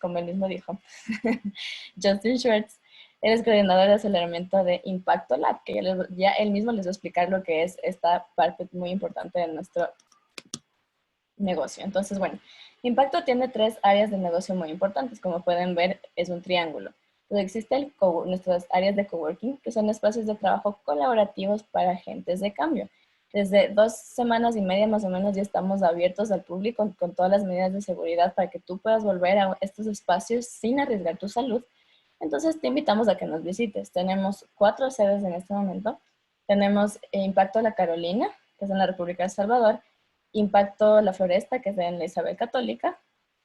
como él mismo dijo, Justin Schwartz. Él es coordinador de aceleramiento de Impacto Lab, que ya él mismo les va a explicar lo que es esta parte muy importante de nuestro negocio. Entonces, bueno, Impacto tiene 3 áreas de negocio muy importantes. Como pueden ver, es un triángulo. Entonces, existen nuestras áreas de coworking, que son espacios de trabajo colaborativos para agentes de cambio. Desde 2 semanas y media más o menos ya estamos abiertos al público con todas las medidas de seguridad para que tú puedas volver a estos espacios sin arriesgar tu salud. Entonces te invitamos a que nos visites. Tenemos 4 sedes en este momento. Tenemos Impacto La Carolina, que es en la República de El Salvador, Impacto La Floresta, que es en la Isabel Católica,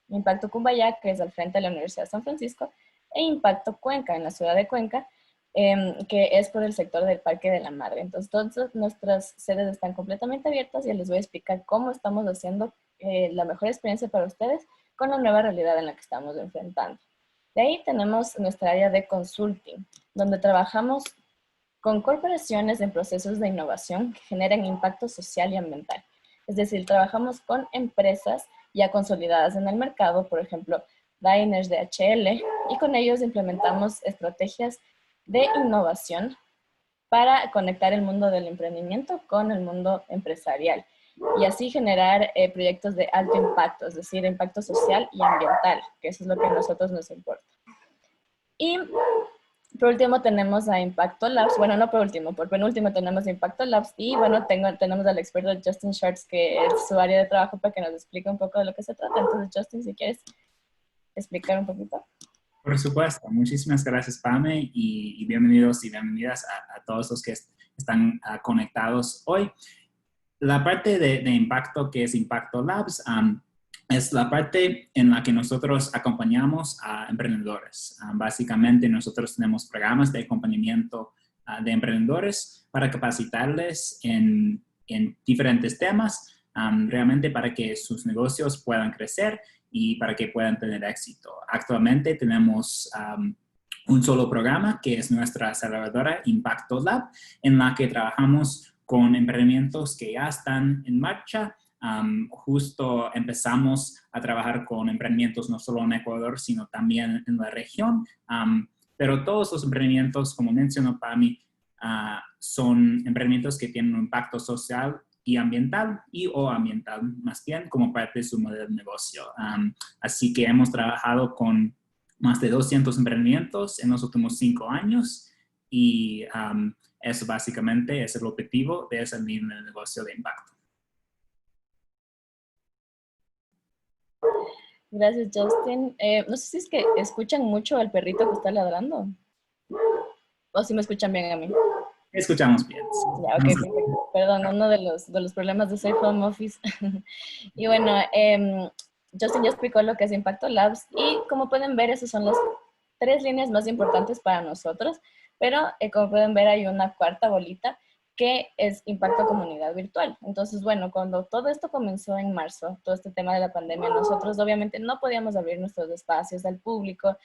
Impacto Cumbayá, que es al frente de la Universidad de San Francisco, e Impacto Cuenca, en la ciudad de Cuenca, que es por el sector del Parque de la Madre. Entonces, todas nuestras sedes están completamente abiertas y les voy a explicar cómo estamos haciendo la mejor experiencia para ustedes con la nueva realidad en la que estamos enfrentando. De ahí tenemos nuestra área de consulting, donde trabajamos con corporaciones en procesos de innovación que generan impacto social y ambiental. Es decir, trabajamos con empresas ya consolidadas en el mercado, por ejemplo, Diners, DHL, y con ellos implementamos estrategias de innovación para conectar el mundo del emprendimiento con el mundo empresarial y así generar proyectos de alto impacto, es decir, impacto social y ambiental, que eso es lo que a nosotros nos importa. Y por último tenemos a Impacto Labs, bueno, no por último, por penúltimo tenemos a Impacto Labs y bueno, tenemos al experto Justin Schwartz, que es su área de trabajo, para que nos explique un poco de lo que se trata. Entonces, Justin, si quieres explicar un poquito. Por supuesto, muchísimas gracias, Pame, y bienvenidos y bienvenidas a todos los que están conectados hoy. La parte de impacto, que es Impacto Labs, es la parte en la que nosotros acompañamos a emprendedores. Básicamente, nosotros tenemos programas de acompañamiento de emprendedores para capacitarles en diferentes temas, realmente para que sus negocios puedan crecer y para que puedan tener éxito. Actualmente tenemos un solo programa, que es nuestra aceleradora Impacto Lab, en la que trabajamos con emprendimientos que ya están en marcha. Justo empezamos a trabajar con emprendimientos no solo en Ecuador, sino también en la región. Pero todos los emprendimientos, como mencionó Pami, son emprendimientos que tienen un impacto social y ambiental, o ambiental más bien, como parte de su modelo de negocio. Así que hemos trabajado con más de 200 emprendimientos en los últimos 5 años y eso básicamente es el objetivo de ese línea de negocio de impacto. Gracias, Justin. No sé si es que escuchan mucho al perrito que está ladrando. O si me escuchan bien a mí. Escuchamos bien. Ya, ok, perfecto. Perdón, uno de los problemas de ser home office. Y bueno, Justin ya explicó lo que es Impacto Labs y como pueden ver, esas son las 3 líneas más importantes para nosotros, pero como pueden ver hay una cuarta bolita que es Impacto Comunidad Virtual. Entonces, bueno, cuando todo esto comenzó en marzo, todo este tema de la pandemia, nosotros obviamente no podíamos abrir nuestros espacios al público.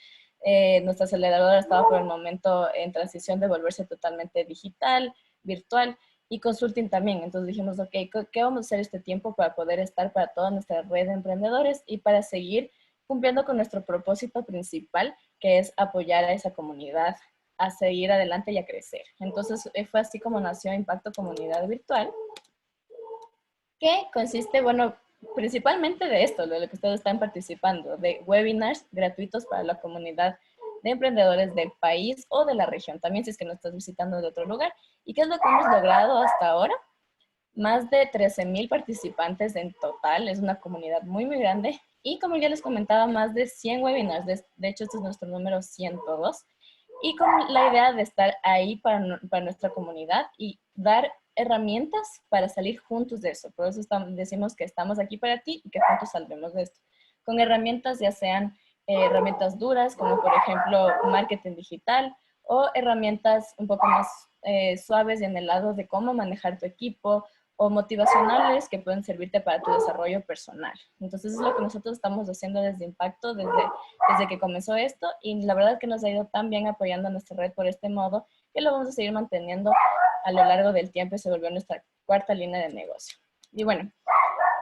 Nuestra aceleradora estaba por el momento en transición de volverse totalmente digital, virtual y consulting también. Entonces dijimos, ok, ¿qué vamos a hacer este tiempo para poder estar para toda nuestra red de emprendedores y para seguir cumpliendo con nuestro propósito principal, que es apoyar a esa comunidad a seguir adelante y a crecer? Entonces fue así como nació Impacto Comunidad Virtual, que consiste, bueno, principalmente de esto, de lo que ustedes están participando, de webinars gratuitos para la comunidad de emprendedores del país o de la región, también si es que no estás visitando de otro lugar. ¿Y qué es lo que hemos logrado hasta ahora? Más de 13,000 participantes en total, es una comunidad muy, muy grande. Y como ya les comentaba, más de 100 webinars, de hecho este es nuestro número 102. Y con la idea de estar ahí para nuestra comunidad y dar herramientas para salir juntos de eso. Por eso decimos que estamos aquí para ti y que juntos saldremos de esto. Con herramientas, ya sean herramientas duras, como por ejemplo marketing digital, o herramientas un poco más suaves y en el lado de cómo manejar tu equipo, o motivacionales que pueden servirte para tu desarrollo personal. Entonces es lo que nosotros estamos haciendo desde Impacto, desde que comenzó esto, y la verdad que nos ha ido tan bien apoyando a nuestra red por este modo, que lo vamos a seguir manteniendo a lo largo del tiempo y se volvió nuestra cuarta línea de negocio. Y bueno,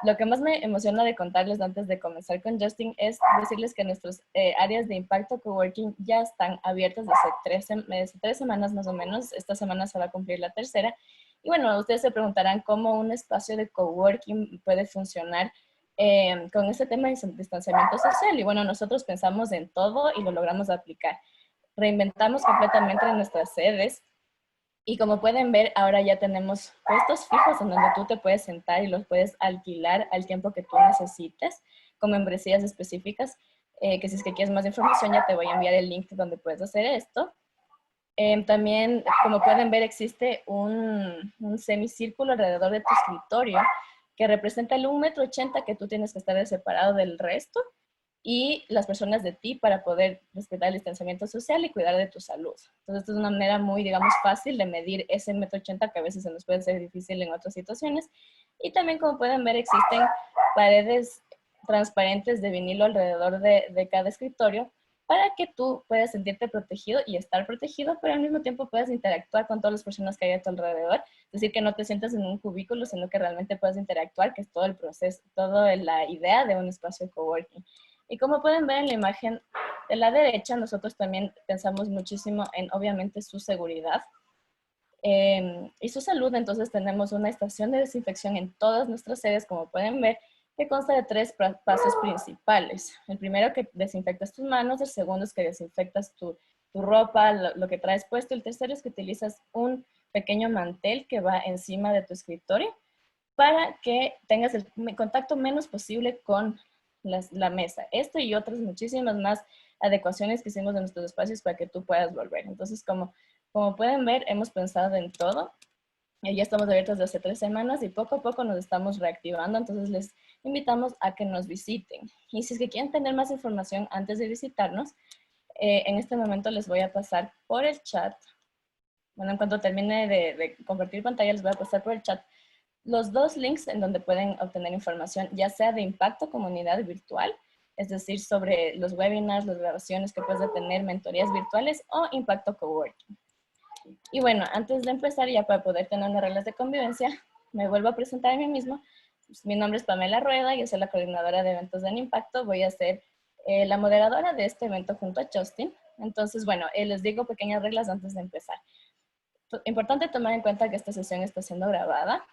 lo que más me emociona de contarles antes de comenzar con Justin es decirles que nuestras áreas de impacto coworking ya están abiertas desde 3 semanas más o menos. Esta semana se va a cumplir la tercera. Y bueno, ustedes se preguntarán cómo un espacio de coworking puede funcionar con este tema de distanciamiento social. Y bueno, nosotros pensamos en todo y lo logramos aplicar. Reinventamos completamente nuestras sedes. Y como pueden ver, ahora ya tenemos puestos fijos en donde tú te puedes sentar y los puedes alquilar al tiempo que tú necesites, con membresías específicas, que si es que quieres más información ya te voy a enviar el link donde puedes hacer esto. También, como pueden ver, existe un semicírculo alrededor de tu escritorio que representa el 1,80 m que tú tienes que estar separado del resto y las personas de ti para poder respetar el distanciamiento social y cuidar de tu salud. Entonces, esto es una manera muy, digamos, fácil de medir ese 1,80 m que a veces se nos puede ser difícil en otras situaciones. Y también, como pueden ver, existen paredes transparentes de vinilo alrededor de cada escritorio para que tú puedas sentirte protegido y estar protegido, pero al mismo tiempo puedas interactuar con todas las personas que hay a tu alrededor. Es decir, que no te sientas en un cubículo, sino que realmente puedas interactuar, que es todo el proceso, toda la idea de un espacio coworking. Y como pueden ver en la imagen de la derecha, nosotros también pensamos muchísimo en, obviamente, su seguridad y su salud. Entonces tenemos una estación de desinfección en todas nuestras sedes, como pueden ver, que consta de 3 pasos principales. El primero, que desinfectas tus manos. El segundo es que desinfectas tu ropa, lo que traes puesto. El tercero es que utilizas un pequeño mantel que va encima de tu escritorio para que tengas el contacto menos posible con la mesa. Esto y otras muchísimas más adecuaciones que hicimos de nuestros espacios para que tú puedas volver. Entonces, como pueden ver, hemos pensado en todo. Ya estamos abiertos desde hace 3 semanas y poco a poco nos estamos reactivando. Entonces, les invitamos a que nos visiten. Y si es que quieren tener más información antes de visitarnos, en este momento les voy a pasar por el chat. Bueno, en cuanto termine de compartir pantalla, les voy a pasar por el chat los 2 links en donde pueden obtener información, ya sea de impacto comunidad virtual, es decir, sobre los webinars, las grabaciones que puedes tener, mentorías virtuales o impacto coworking. Y bueno, antes de empezar, ya para poder tener unas reglas de convivencia, me vuelvo a presentar a mí mismo. Mi nombre es Pamela Rueda, yo soy la coordinadora de eventos de impacto. Voy a ser la moderadora de este evento junto a Justin. Entonces, bueno, les digo pequeñas reglas antes de empezar. Importante tomar en cuenta que esta sesión está siendo grabada.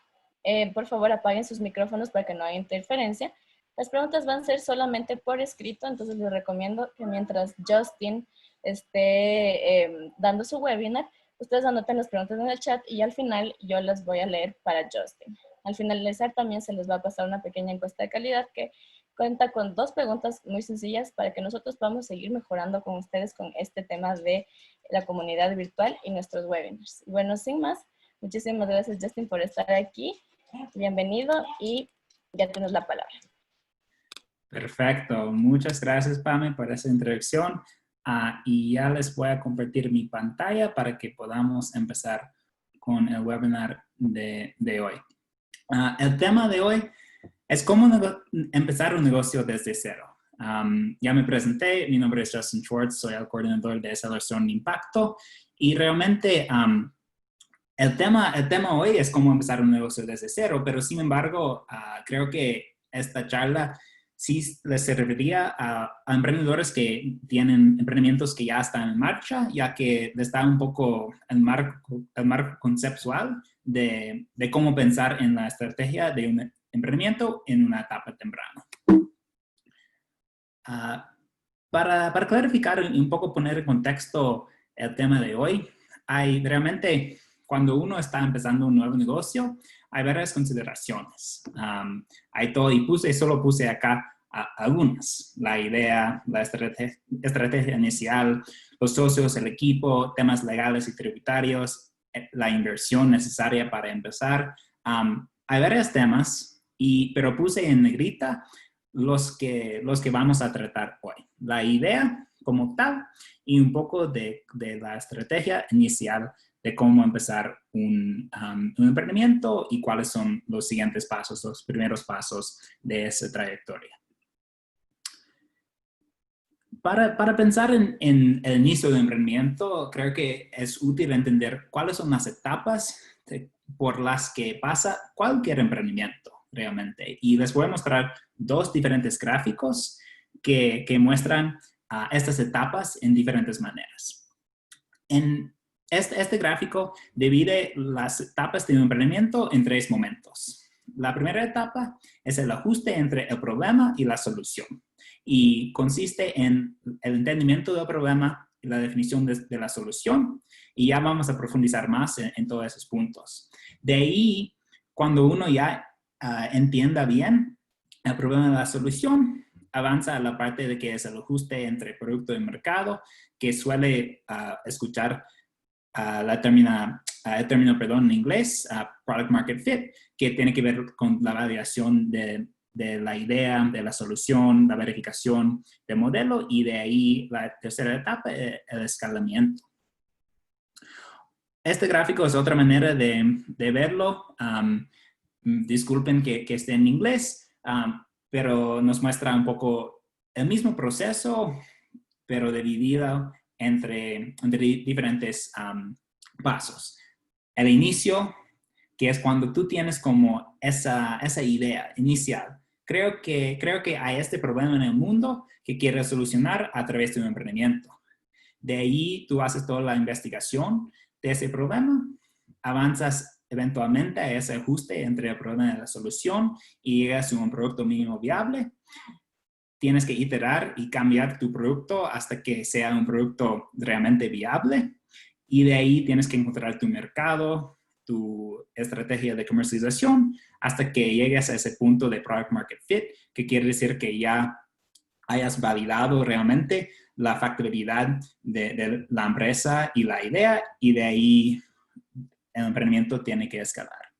Por favor, apaguen sus micrófonos para que no haya interferencia. Las preguntas van a ser solamente por escrito, entonces les recomiendo que mientras Justin esté dando su webinar, ustedes anoten las preguntas en el chat y al final yo las voy a leer para Justin. Al finalizar también se les va a pasar una pequeña encuesta de calidad que cuenta con 2 preguntas muy sencillas para que nosotros podamos seguir mejorando con ustedes con este tema de la comunidad virtual y nuestros webinars. Y bueno, sin más, muchísimas gracias, Justin, por estar aquí. Bienvenido y ya tienes la palabra. Perfecto. Muchas gracias, Pame, por esa introducción. Y ya les voy a compartir mi pantalla para que podamos empezar con el webinar de hoy. El tema de hoy es cómo empezar un negocio desde cero. Ya me presenté, mi nombre es Justin Schwartz, soy el coordinador de Aceleración de Impacto y realmente el tema hoy es cómo empezar un negocio desde cero, pero sin embargo, creo que esta charla sí les serviría a emprendedores que tienen emprendimientos que ya están en marcha, ya que les da un poco el marco conceptual de cómo pensar en la estrategia de un emprendimiento en una etapa temprana. Para clarificar y un poco poner en contexto el tema de hoy, hay realmente, cuando uno está empezando un nuevo negocio, hay varias consideraciones. Hay todo, y solo puse acá algunas. La idea, la estrategia inicial, los socios, el equipo, temas legales y tributarios, la inversión necesaria para empezar. Hay varios temas, pero puse en negrita los que vamos a tratar hoy. La idea como tal y un poco de la estrategia inicial de cómo empezar un emprendimiento y cuáles son los siguientes pasos, los primeros pasos de esa trayectoria. Para pensar en el inicio del emprendimiento, creo que es útil entender cuáles son las etapas por las que pasa cualquier emprendimiento. realmente. Y les voy a mostrar dos diferentes gráficos que muestran estas etapas en diferentes maneras. En este gráfico divide las etapas de un emprendimiento en tres momentos. La primera etapa es el ajuste entre el problema y la solución y consiste en el entendimiento del problema y la definición de la solución, y ya vamos a profundizar más en todos esos puntos. De ahí, cuando uno ya entienda bien el problema y la solución, avanza a la parte de que es el ajuste entre producto y mercado, que suele escuchar el término en inglés, product market fit, que tiene que ver con la validación de la idea, de la solución, la verificación del modelo, y de ahí la tercera etapa, el escalamiento. Este gráfico es otra manera de verlo. Disculpen que esté en inglés, pero nos muestra un poco el mismo proceso, pero dividido entre diferentes pasos. El inicio, que es cuando tú tienes como esa idea inicial. Creo que hay este problema en el mundo que quieres solucionar a través de un emprendimiento. De ahí tú haces toda la investigación de ese problema, avanzas eventualmente a ese ajuste entre el problema y la solución y llegas a un producto mínimo viable. Tienes que iterar y cambiar tu producto hasta que sea un producto realmente viable, y de ahí tienes que encontrar tu mercado, tu estrategia de comercialización, hasta que llegues a ese punto de product market fit, que quiere decir que ya hayas validado realmente la factibilidad de la empresa y la idea, y de ahí el emprendimiento tiene que escalar.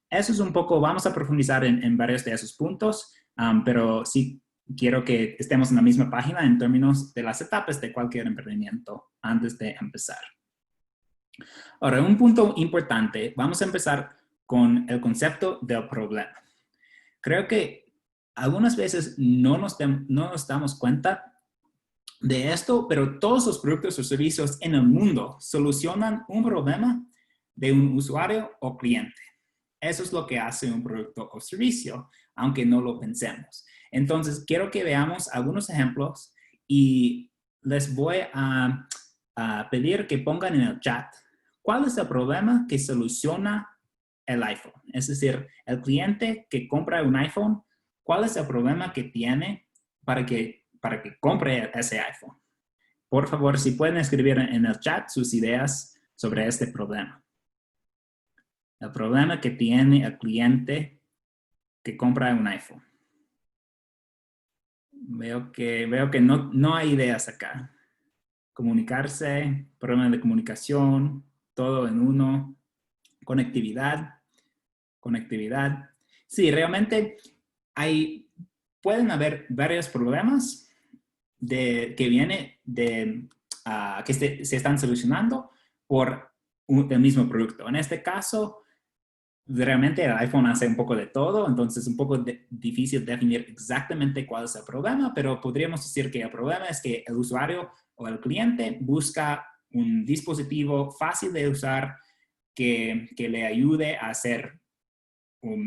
Eso es un poco, vamos a profundizar en varios de esos puntos, pero sí quiero que estemos en la misma página en términos de las etapas de cualquier emprendimiento antes de empezar. Ahora, un punto importante, vamos a empezar con el concepto del problema. Creo que algunas veces no nos damos cuenta de esto, pero todos los productos o servicios en el mundo solucionan un problema de un usuario o cliente. Eso es lo que hace un producto o servicio, aunque no lo pensemos. Entonces, quiero que veamos algunos ejemplos y les voy a pedir que pongan en el chat cuál es el problema que soluciona el iPhone. Es decir, el cliente que compra un iPhone, ¿cuál es el problema que tiene para que compre ese iPhone? Por favor, si pueden escribir en el chat sus ideas sobre este problema. El problema que tiene el cliente que compra un iPhone. Veo que no hay ideas acá. Comunicarse, problema de comunicación, todo en uno. Conectividad. Sí, realmente pueden haber varios problemas que vienen que se están solucionando por el mismo producto. En este caso, realmente el iPhone hace un poco de todo, entonces es un poco difícil definir exactamente cuál es el problema, pero podríamos decir que el problema es que el usuario o el cliente busca un dispositivo fácil de usar que le ayude a hacer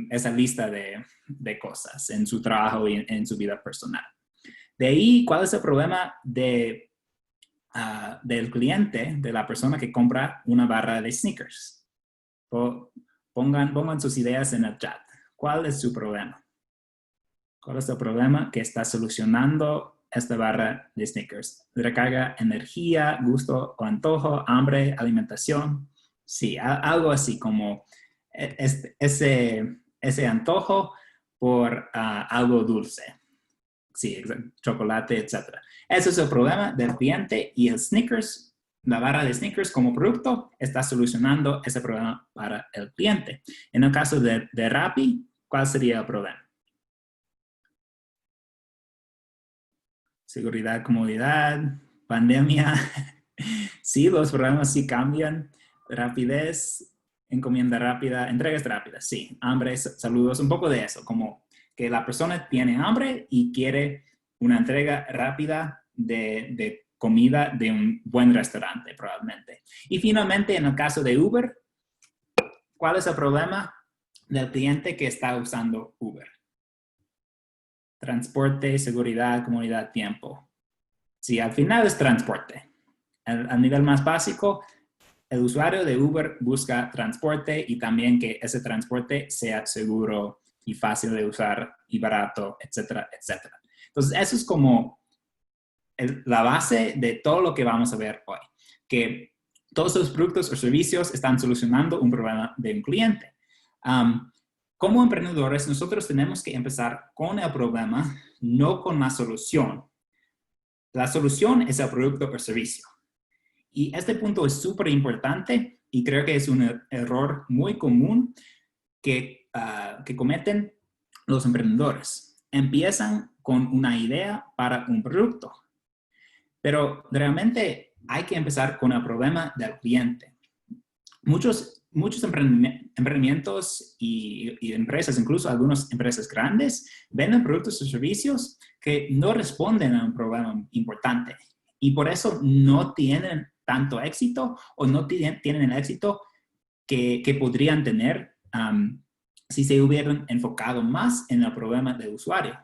esa lista de cosas en su trabajo y en su vida personal. De ahí, ¿cuál es el problema del cliente, de la persona que compra una barra de sneakers? Pongan sus ideas en el chat. ¿Cuál es su problema? ¿Cuál es el problema que está solucionando esta barra de sneakers? ¿Recarga energía, gusto o antojo, hambre, alimentación? Sí, algo así como ese antojo por algo dulce. Sí, chocolate, etc. Ese es el problema del cliente, y el sneakers, la barra de sneakers como producto, está solucionando ese problema para el cliente. En el caso de Rappi, ¿cuál sería el problema? Seguridad, comodidad, pandemia. Sí, los problemas sí cambian. Rapidez, encomienda rápida, entregas rápidas, sí. Hambre, saludos, un poco de eso, como que la persona tiene hambre y quiere una entrega rápida de comida de un buen restaurante, probablemente. Y finalmente, en el caso de Uber, ¿cuál es el problema? del cliente que está usando Uber. Transporte, seguridad, comodidad, tiempo. Sí, al final es transporte. Al nivel más básico, el usuario de Uber busca transporte y también que ese transporte sea seguro y fácil de usar y barato, etcétera, etcétera. Entonces, eso es como la base de todo lo que vamos a ver hoy, que todos los productos o servicios están solucionando un problema de un cliente. Como emprendedores, nosotros tenemos que empezar con el problema, no con la solución. La solución es el producto o servicio. Y este punto es súper importante y creo que es un error muy común que cometen los emprendedores. Empiezan con una idea para un producto, pero realmente hay que empezar con el problema del cliente. Muchos emprendimientos y empresas, incluso algunas empresas grandes, venden productos o servicios que no responden a un problema importante y por eso no tienen tanto éxito o no tienen el éxito que podrían tener si se hubieran enfocado más en el problema del usuario.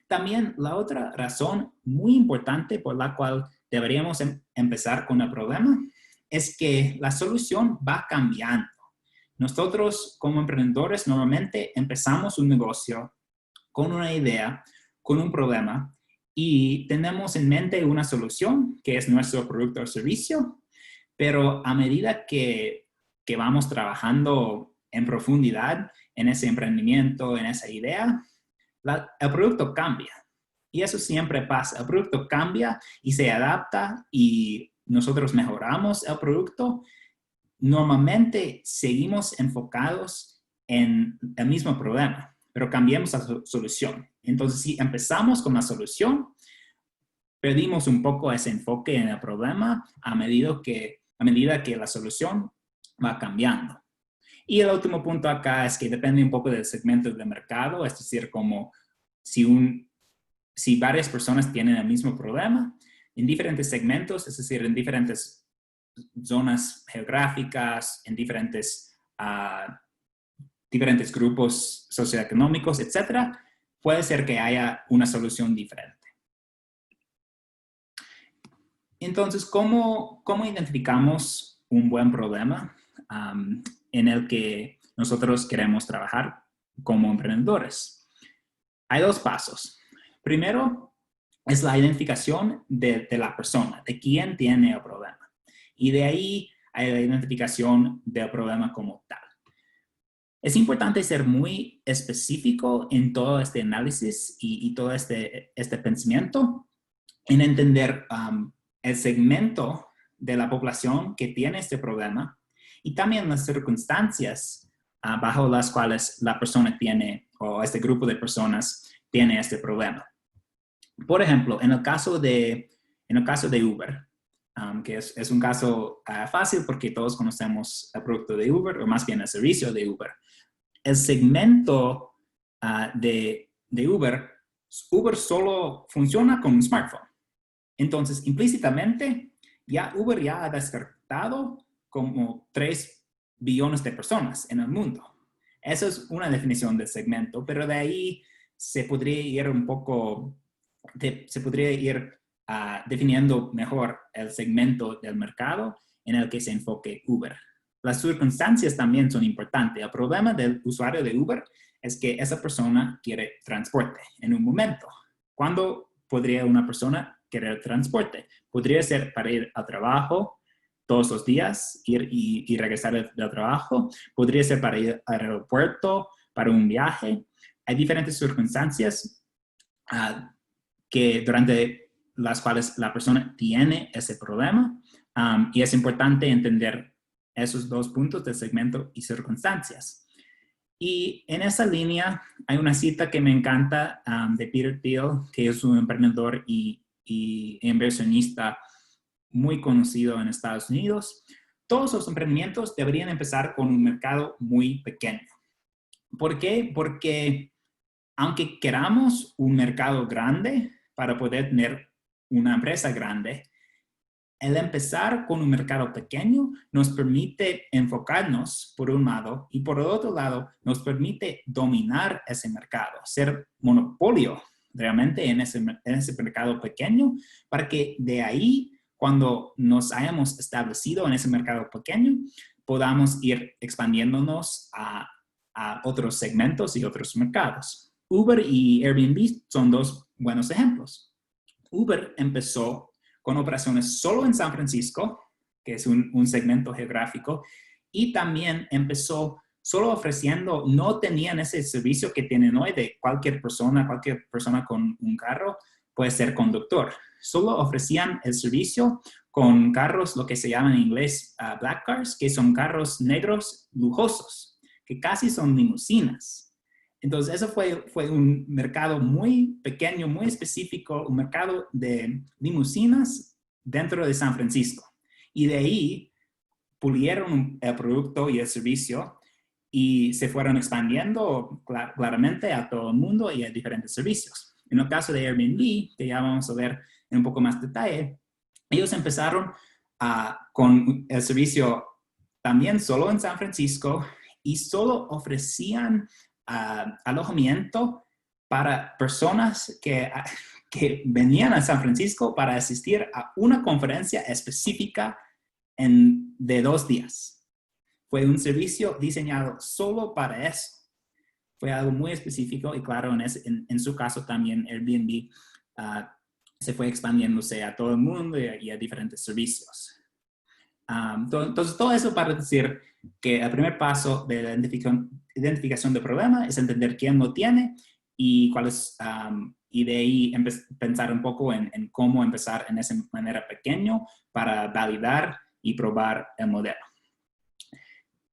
También la otra razón muy importante por la cual deberíamos empezar con el problema es que la solución va cambiando. Nosotros como emprendedores normalmente empezamos un negocio con una idea, con un problema y tenemos en mente una solución que es nuestro producto o servicio, pero a medida que vamos trabajando en profundidad en ese emprendimiento, en esa idea, el producto cambia. Y eso siempre pasa. El producto cambia y se adapta y nosotros mejoramos el producto. Normalmente seguimos enfocados en el mismo problema, pero cambiamos la solución. Entonces, si empezamos con la solución, perdimos un poco ese enfoque en el problema a medida que la solución va cambiando. Y el último punto acá es que depende un poco del segmento del mercado, es decir, como si varias personas tienen el mismo problema, en diferentes segmentos, es decir, en diferentes zonas geográficas, en diferentes grupos socioeconómicos, etcétera, puede ser que haya una solución diferente. Entonces, ¿cómo identificamos un buen problema en el que nosotros queremos trabajar como emprendedores? Hay dos pasos. Primero, es la identificación de la persona, de quién tiene el problema. Y de ahí hay la identificación del problema como tal. Es importante ser muy específico en todo este análisis y todo este pensamiento, en entender el segmento de la población que tiene este problema y también las circunstancias bajo las cuales la persona tiene o este grupo de personas tiene este problema. Por ejemplo, en el caso de Uber, que es un caso fácil porque todos conocemos el producto de Uber, o más bien el servicio de Uber. El segmento de Uber solo funciona con un smartphone. Entonces, implícitamente, Uber ya ha descartado como 3 billones de personas en el mundo. Esa es una definición de segmento, pero de ahí se podría ir definiendo mejor el segmento del mercado en el que se enfoque Uber. Las circunstancias también son importantes. El problema del usuario de Uber es que esa persona quiere transporte en un momento. ¿Cuándo podría una persona querer transporte? Podría ser para ir al trabajo todos los días, ir y regresar del trabajo. Podría ser para ir al aeropuerto, para un viaje. Hay diferentes circunstancias durante las cuales la persona tiene ese problema y es importante entender esos dos puntos del segmento y circunstancias. Y en esa línea hay una cita que me encanta de Peter Thiel, que es un emprendedor y inversionista muy conocido en Estados Unidos. Todos los emprendimientos deberían empezar con un mercado muy pequeño. ¿Por qué? Porque aunque queramos un mercado grande para poder tener una empresa grande, el empezar con un mercado pequeño nos permite enfocarnos por un lado y por el otro lado nos permite dominar ese mercado, ser monopolio realmente en ese mercado pequeño para que de ahí, cuando nos hayamos establecido en ese mercado pequeño, podamos ir expandiéndonos a otros segmentos y otros mercados. Uber y Airbnb son dos buenos ejemplos. Uber empezó con operaciones solo en San Francisco, que es un segmento geográfico, y también empezó solo ofreciendo, no tenían ese servicio que tienen hoy de cualquier persona con un carro puede ser conductor. Solo ofrecían el servicio con carros, lo que se llama en inglés black cars, que son carros negros lujosos, que casi son limusinas. Entonces, eso fue un mercado muy pequeño, muy específico, un mercado de limusinas dentro de San Francisco. Y de ahí pulieron el producto y el servicio y se fueron expandiendo claramente a todo el mundo y a diferentes servicios. En el caso de Airbnb, que ya vamos a ver en un poco más detalle, ellos empezaron con el servicio también solo en San Francisco y solo ofrecían alojamiento para personas que venían a San Francisco para asistir a una conferencia específica de 2 días. Fue un servicio diseñado solo para eso. Fue algo muy específico y claro, en su caso también Airbnb se fue expandiéndose a todo el mundo y a diferentes servicios. Entonces, todo eso para decir que el primer paso de la identificación de problema es entender quién lo tiene y cuáles, y de ahí pensar un poco en cómo empezar en esa manera pequeño para validar y probar el modelo.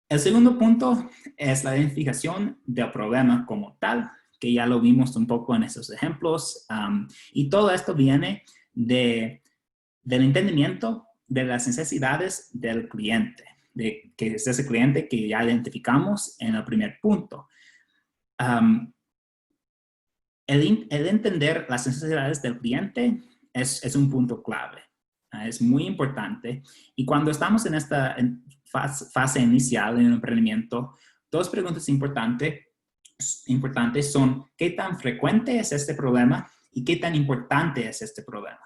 El segundo punto es la identificación del problema como tal, que ya lo vimos un poco en esos ejemplos, y todo esto viene del entendimiento de las necesidades del cliente, que es ese cliente que ya identificamos en el primer punto. El entender las necesidades del cliente es un punto clave, es muy importante. Y cuando estamos en esta fase inicial en el emprendimiento, 2 preguntas importantes son ¿qué tan frecuente es este problema y qué tan importante es este problema?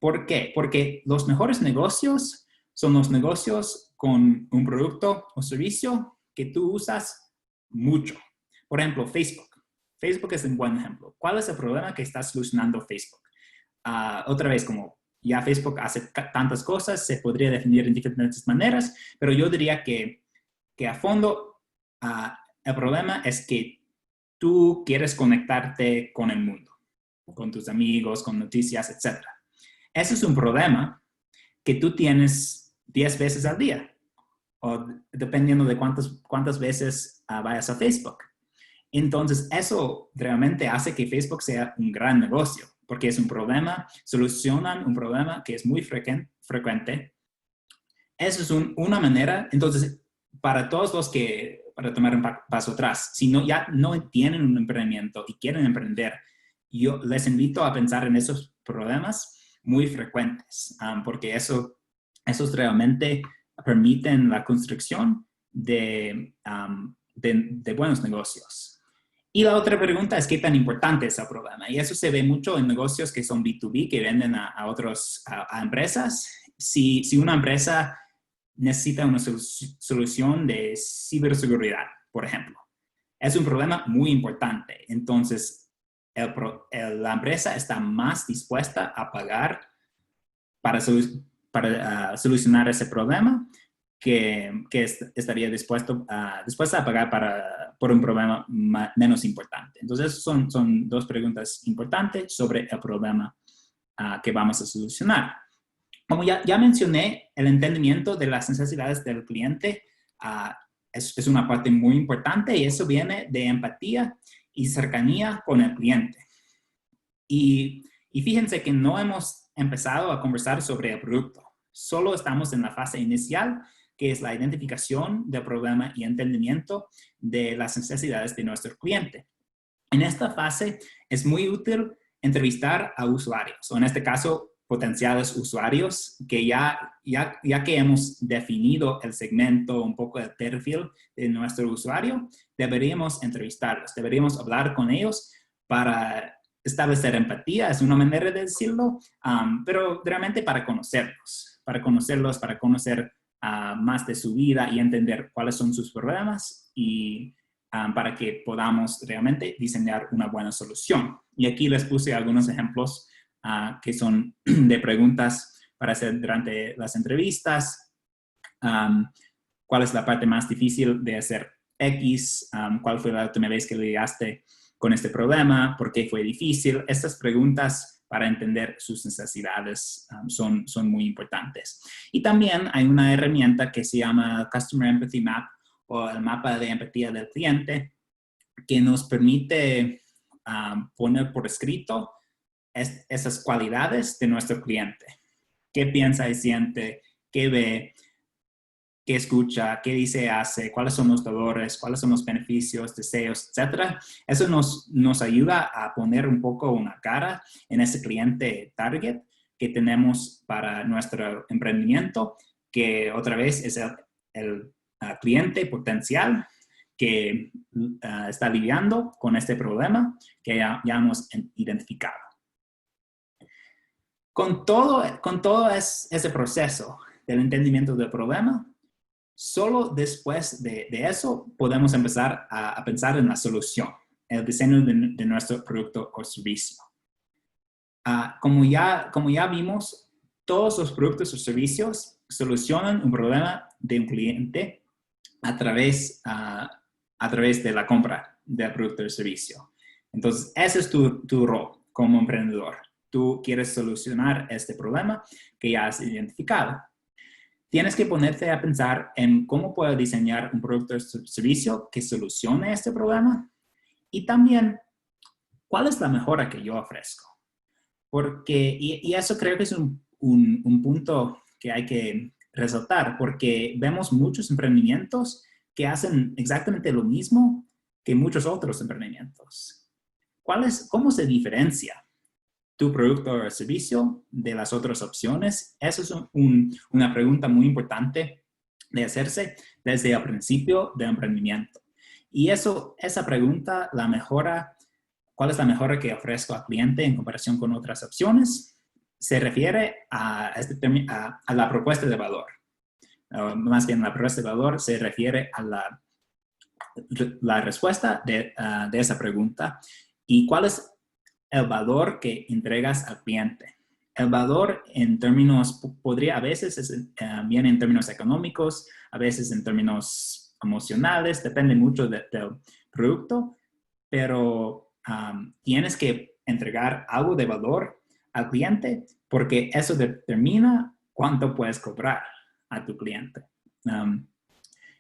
¿Por qué? Porque los mejores negocios son los negocios con un producto o servicio que tú usas mucho. Por ejemplo, Facebook. Facebook es un buen ejemplo. ¿Cuál es el problema que está solucionando Facebook? Otra vez, como ya Facebook hace tantas cosas, se podría definir en diferentes maneras, pero yo diría que a fondo el problema es que tú quieres conectarte con el mundo, con tus amigos, con noticias, etc. Ese es un problema que tú tienes 10 veces al día, o dependiendo de cuántas veces vayas a Facebook. Entonces, eso realmente hace que Facebook sea un gran negocio, porque es un problema, solucionan un problema que es muy frecuente. Eso es una manera. Entonces, para todos los que, para tomar un paso atrás, si ya no tienen un emprendimiento y quieren emprender, yo les invito a pensar en esos problemas muy frecuentes, porque esos realmente permiten la construcción de buenos negocios. Y la otra pregunta es qué tan importante es el problema. Y eso se ve mucho en negocios que son B2B, que venden a empresas. Si una empresa necesita una solución de ciberseguridad, por ejemplo, es un problema muy importante. Entonces, la empresa está más dispuesta a pagar para solucionar ese problema que estaría dispuesta a pagar por un problema menos importante. Entonces, son 2 preguntas importantes sobre el problema que vamos a solucionar. Como ya mencioné, el entendimiento de las necesidades del cliente es una parte muy importante y eso viene de empatía y cercanía con el cliente. Y fíjense que no hemos empezado a conversar sobre el producto. Solo estamos en la fase inicial, que es la identificación del problema y entendimiento de las necesidades de nuestro cliente. En esta fase es muy útil entrevistar a usuarios, o en este caso potenciales usuarios que ya que hemos definido el segmento, un poco el perfil de nuestro usuario, deberíamos entrevistarlos, deberíamos hablar con ellos para establecer empatía, es una manera de decirlo, pero realmente para conocerlos, para conocer más de su vida y entender cuáles son sus problemas y para que podamos realmente diseñar una buena solución. Y aquí les puse algunos ejemplos que son de preguntas para hacer durante las entrevistas. ¿Cuál es la parte más difícil de hacer X? ¿Cuál fue la última vez que lidiaste con este problema? ¿Por qué fue difícil? Estas preguntas para entender sus necesidades son muy importantes. Y también hay una herramienta que se llama Customer Empathy Map o el mapa de empatía del cliente que nos permite poner por escrito esas cualidades de nuestro cliente. ¿Qué piensa y siente? ¿Qué ve? ¿Qué escucha? ¿Qué dice? ¿Hace? ¿Cuáles son los dolores? ¿Cuáles son los beneficios, deseos, etcétera? Eso nos ayuda a poner un poco una cara en ese cliente target que tenemos para nuestro emprendimiento, que otra vez es el cliente potencial que está lidiando con este problema que ya hemos identificado. Con todo ese proceso del entendimiento del problema, solo después de eso podemos empezar a pensar en la solución, el diseño de nuestro producto o servicio. Como ya vimos, todos los productos o servicios solucionan un problema de un cliente a través de la compra del producto o servicio. Entonces, ese es tu rol como emprendedor. Tú quieres solucionar este problema que ya has identificado. Tienes que ponerte a pensar en cómo puedo diseñar un producto o servicio que solucione este problema y también cuál es la mejora que yo ofrezco. Y eso creo que es un punto que hay que resaltar porque vemos muchos emprendimientos que hacen exactamente lo mismo que muchos otros emprendimientos. ¿Cómo se diferencia tu producto o servicio de las otras opciones? Eso es una pregunta muy importante de hacerse desde el principio del emprendimiento. Y esa pregunta, ¿cuál es la mejora que ofrezco al cliente en comparación con otras opciones? Se refiere a la propuesta de valor. Más bien, la propuesta de valor se refiere a la respuesta de esa pregunta y cuál es el valor que entregas al cliente. El valor en términos, a veces viene en términos económicos, a veces en términos emocionales, depende mucho del producto, pero tienes que entregar algo de valor al cliente porque eso determina cuánto puedes cobrar a tu cliente.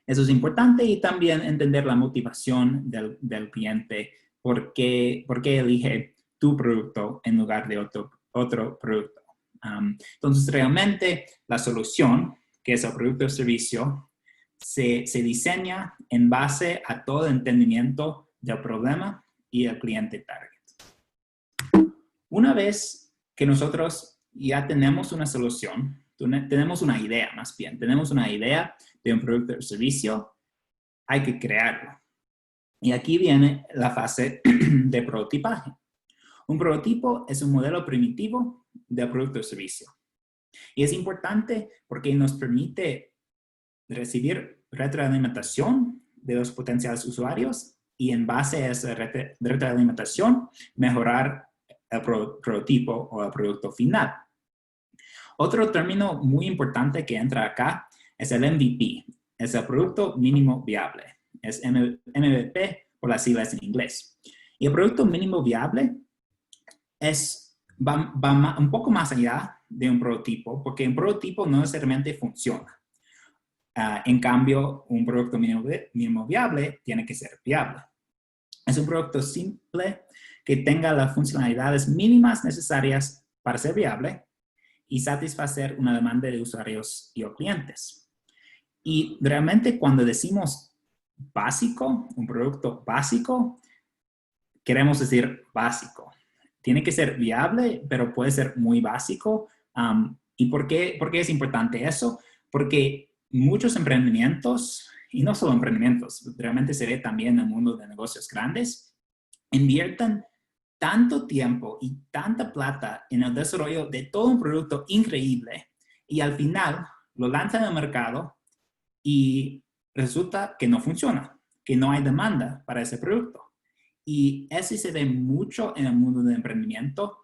Eso es importante y también entender la motivación del cliente, por qué elige tu producto en lugar de otro producto. Entonces, realmente la solución, que es el producto o servicio, se diseña en base a todo el entendimiento del problema y el cliente target. Una vez que nosotros ya tenemos una solución, tenemos una idea más bien, tenemos una idea de un producto o servicio, hay que crearlo. Y aquí viene la fase de prototipaje. Un prototipo es un modelo primitivo de producto o servicio. Y es importante porque nos permite recibir retroalimentación de los potenciales usuarios y en base a esa retroalimentación mejorar el prototipo o el producto final. Otro término muy importante que entra acá es el MVP, es el producto mínimo viable. Es MVP por las siglas en inglés. Y el producto mínimo viable va un poco más allá de un prototipo, porque un prototipo no necesariamente funciona. En cambio, un producto mínimo viable tiene que ser viable. Es un producto simple que tenga las funcionalidades mínimas necesarias para ser viable y satisfacer una demanda de usuarios y o clientes. Y realmente cuando decimos básico, un producto básico, queremos decir básico. Tiene que ser viable, pero puede ser muy básico ¿Y por qué es importante eso? Porque muchos emprendimientos, y no solo emprendimientos, realmente se ve también en el mundo de negocios grandes, invierten tanto tiempo y tanta plata en el desarrollo de todo un producto increíble y al final lo lanzan al mercado y resulta que no funciona, que no hay demanda para ese producto. Y eso se ve mucho en el mundo del emprendimiento,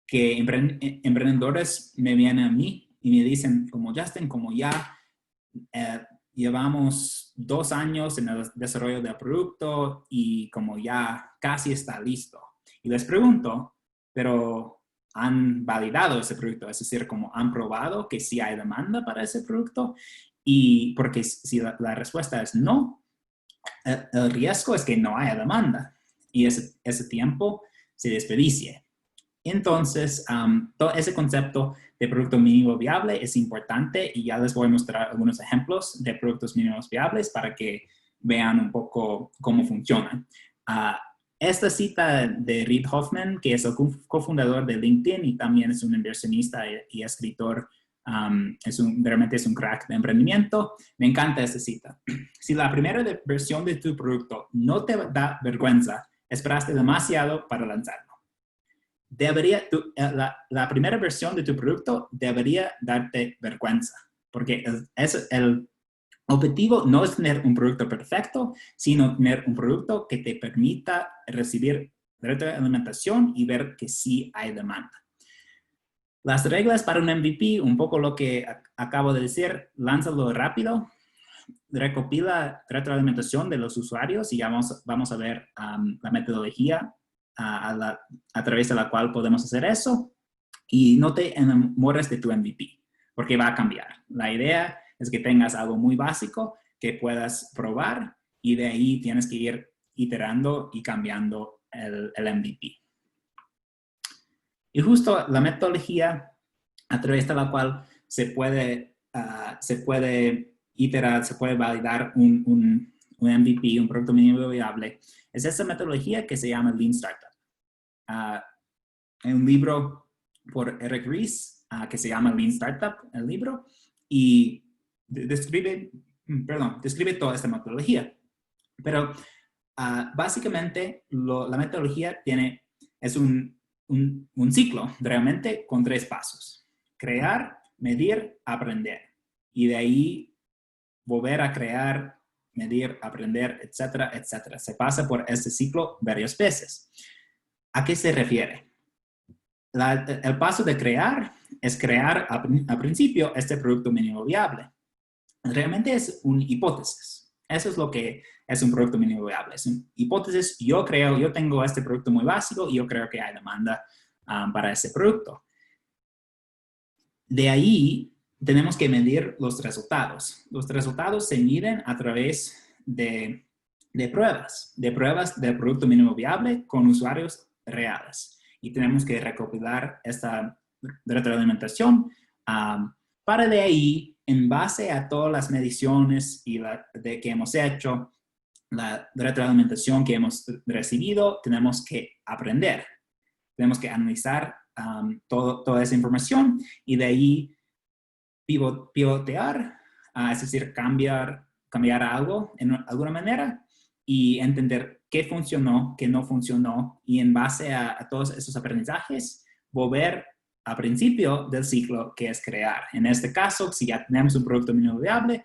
que emprendedores me vienen a mí y me dicen, como Justin, como ya llevamos 2 años en el desarrollo del producto y como ya casi está listo. Y les pregunto, pero ¿han validado ese producto? Es decir, como han probado que sí hay demanda para ese producto. Y porque si la respuesta es no, el riesgo es que no haya demanda y ese tiempo se desperdicie. Entonces, todo ese concepto de producto mínimo viable es importante y ya les voy a mostrar algunos ejemplos de productos mínimos viables para que vean un poco cómo funcionan. Esta cita de Reid Hoffman, que es el cofundador de LinkedIn y también es un inversionista y escritor, realmente es un crack de emprendimiento. Me encanta esta cita. Si la primera versión de tu producto no te da vergüenza, esperaste demasiado para lanzarlo. La primera versión de tu producto debería darte vergüenza, porque el objetivo no es tener un producto perfecto, sino tener un producto que te permita recibir retroalimentación y ver que sí hay demanda. Las reglas para un MVP, un poco lo que acabo de decir, lánzalo rápido, recopila retroalimentación de los usuarios y ya vamos a ver la metodología a través de la cual podemos hacer eso. Y no te enamores de tu MVP, porque va a cambiar. La idea es que tengas algo muy básico que puedas probar y de ahí tienes que ir iterando y cambiando el MVP. Y justo la metodología a través de la cual se puede iterar, se puede validar un MVP, un producto mínimo viable, es esa metodología que se llama Lean Startup. Hay un libro por Eric Ries que se llama Lean Startup, el libro, y describe toda esta metodología. Pero básicamente la metodología es un ciclo realmente con 3 pasos. Crear, medir, aprender. Y de ahí volver a crear, medir, aprender, etcétera, etcétera. Se pasa por este ciclo varias veces. ¿A qué se refiere? El paso de crear es crear al principio este producto mínimo viable. Realmente es una hipótesis. Eso es lo que es un producto mínimo viable. Es una hipótesis. Yo tengo este producto muy básico y yo creo que hay demanda para ese producto. De ahí tenemos que medir los resultados. Los resultados se miden a través de pruebas del producto mínimo viable con usuarios reales. Y tenemos que recopilar esta retroalimentación para de ahí, en base a todas las mediciones que hemos hecho, la retroalimentación que hemos recibido, tenemos que aprender. Tenemos que analizar toda esa información y de ahí pivotear, es decir, cambiar algo en alguna manera y entender qué funcionó, qué no funcionó y en base a todos esos aprendizajes volver al principio del ciclo, que es crear. En este caso, si ya tenemos un producto mínimo viable,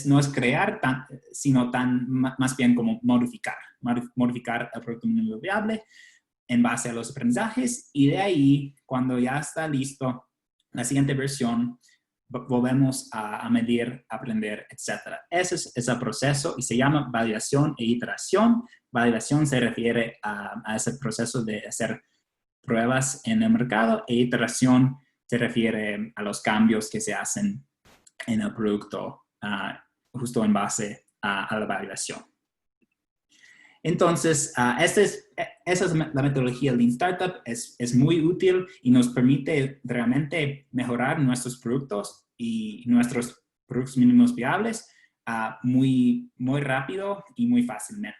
no es crear, sino más bien como modificar el producto mínimo viable en base a los aprendizajes y de ahí, cuando ya está listo, la siguiente versión, volvemos a medir, aprender, etc. Ese es el proceso y se llama validación e iteración. Validación se refiere a ese proceso de hacer pruebas en el mercado e iteración se refiere a los cambios que se hacen en el producto justo en base a la validación. Entonces, esa es la metodología Lean Startup. Es muy útil y nos permite realmente mejorar nuestros productos y nuestros productos mínimos viables muy, muy rápido y muy fácilmente.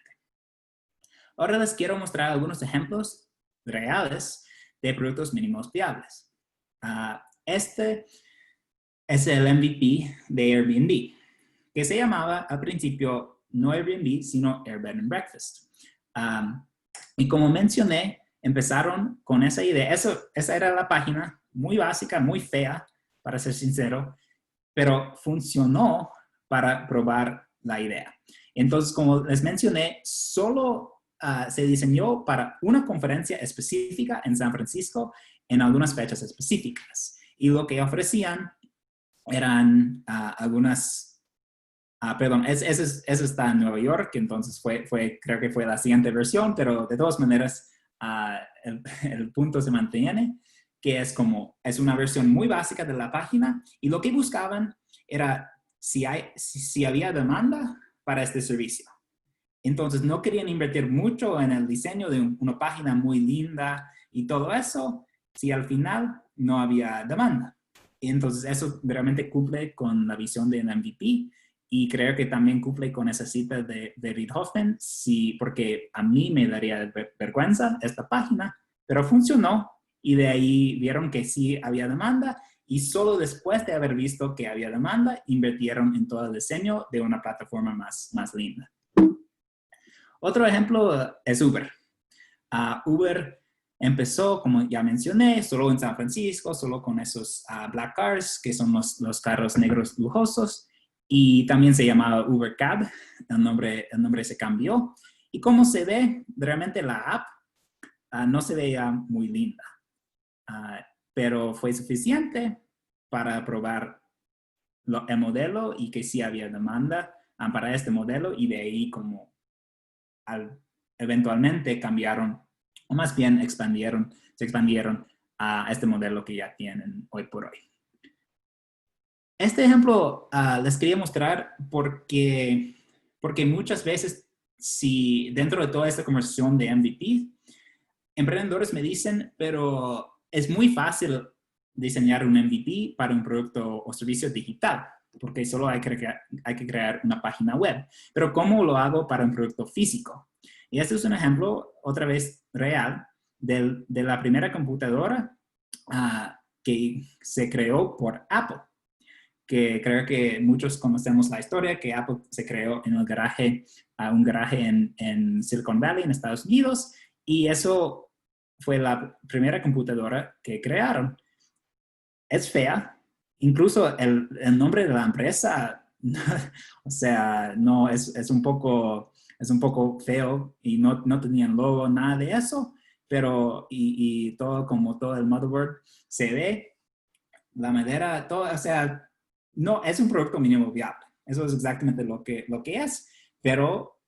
Ahora les quiero mostrar algunos ejemplos reales de productos mínimos viables. Este es el MVP de Airbnb, que se llamaba al principio no Airbnb, sino Airbed and Breakfast. Y como mencioné, empezaron con esa idea. Esa era la página, muy básica, muy fea, para ser sincero, pero funcionó para probar la idea. Entonces, como les mencioné, solo se diseñó para una conferencia específica en San Francisco en algunas fechas específicas. Y lo que ofrecían eran algunas... perdón, eso está en Nueva York, entonces creo que fue la siguiente versión, pero de todas maneras el punto se mantiene, que es una versión muy básica de la página, y lo que buscaban era si había demanda para este servicio. Entonces no querían invertir mucho en el diseño de una página muy linda y todo eso, si al final no había demanda. Y entonces eso realmente cumple con la visión del MVP, y creo que también cumple con esa cita de Reid Hoffman, porque a mí me daría vergüenza esta página, pero funcionó, y de ahí vieron que sí había demanda, y solo después de haber visto que había demanda, invirtieron en todo el diseño de una plataforma más linda. Otro ejemplo es Uber. Uber empezó, como ya mencioné, solo en San Francisco, solo con esos Black Cars, que son los carros negros lujosos, y también se llamaba Uber Cab, el nombre se cambió. Y como se ve, realmente la app no se veía muy linda, pero fue suficiente para probar el modelo y que sí había demanda para este modelo, y de ahí como eventualmente cambiaron, o más bien se expandieron a este modelo que ya tienen hoy por hoy. Este ejemplo les quería mostrar porque muchas veces, si dentro de toda esta conversación de MVP, emprendedores me dicen, pero es muy fácil diseñar un MVP para un producto o servicio digital, porque solo hay que crear una página web. Pero ¿cómo lo hago para un producto físico? Y este es un ejemplo, otra vez, real, de la primera computadora que se creó por Apple, que creo que muchos conocemos la historia, que Apple se creó en un garaje en Silicon Valley, en Estados Unidos, y eso fue la primera computadora que crearon. Es fea, incluso el nombre de la empresa, o sea, no, es un poco feo, y no tenían logo, nada de eso, pero y todo, como todo el motherboard se ve, la madera, todo, o sea, no, es un producto mínimo viable. Eso es exactamente lo que es, pero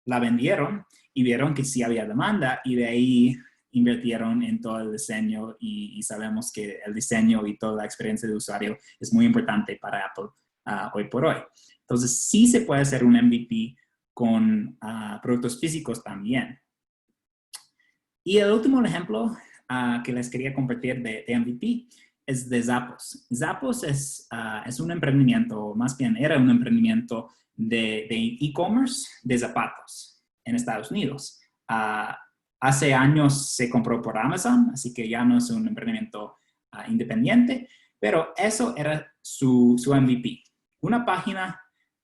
la vendieron y vieron que sí había demanda, y de ahí invirtieron en todo el diseño, y sabemos que el diseño y toda la experiencia de usuario es muy importante para Apple hoy por hoy. Entonces, sí se puede hacer un MVP con productos físicos también. Y el último ejemplo que les quería compartir de MVP es de Zappos. Zappos es un emprendimiento, más bien era un emprendimiento de e-commerce de zapatos en Estados Unidos. Hace años se compró por Amazon, así que ya no es un emprendimiento independiente, pero eso era su MVP. Una página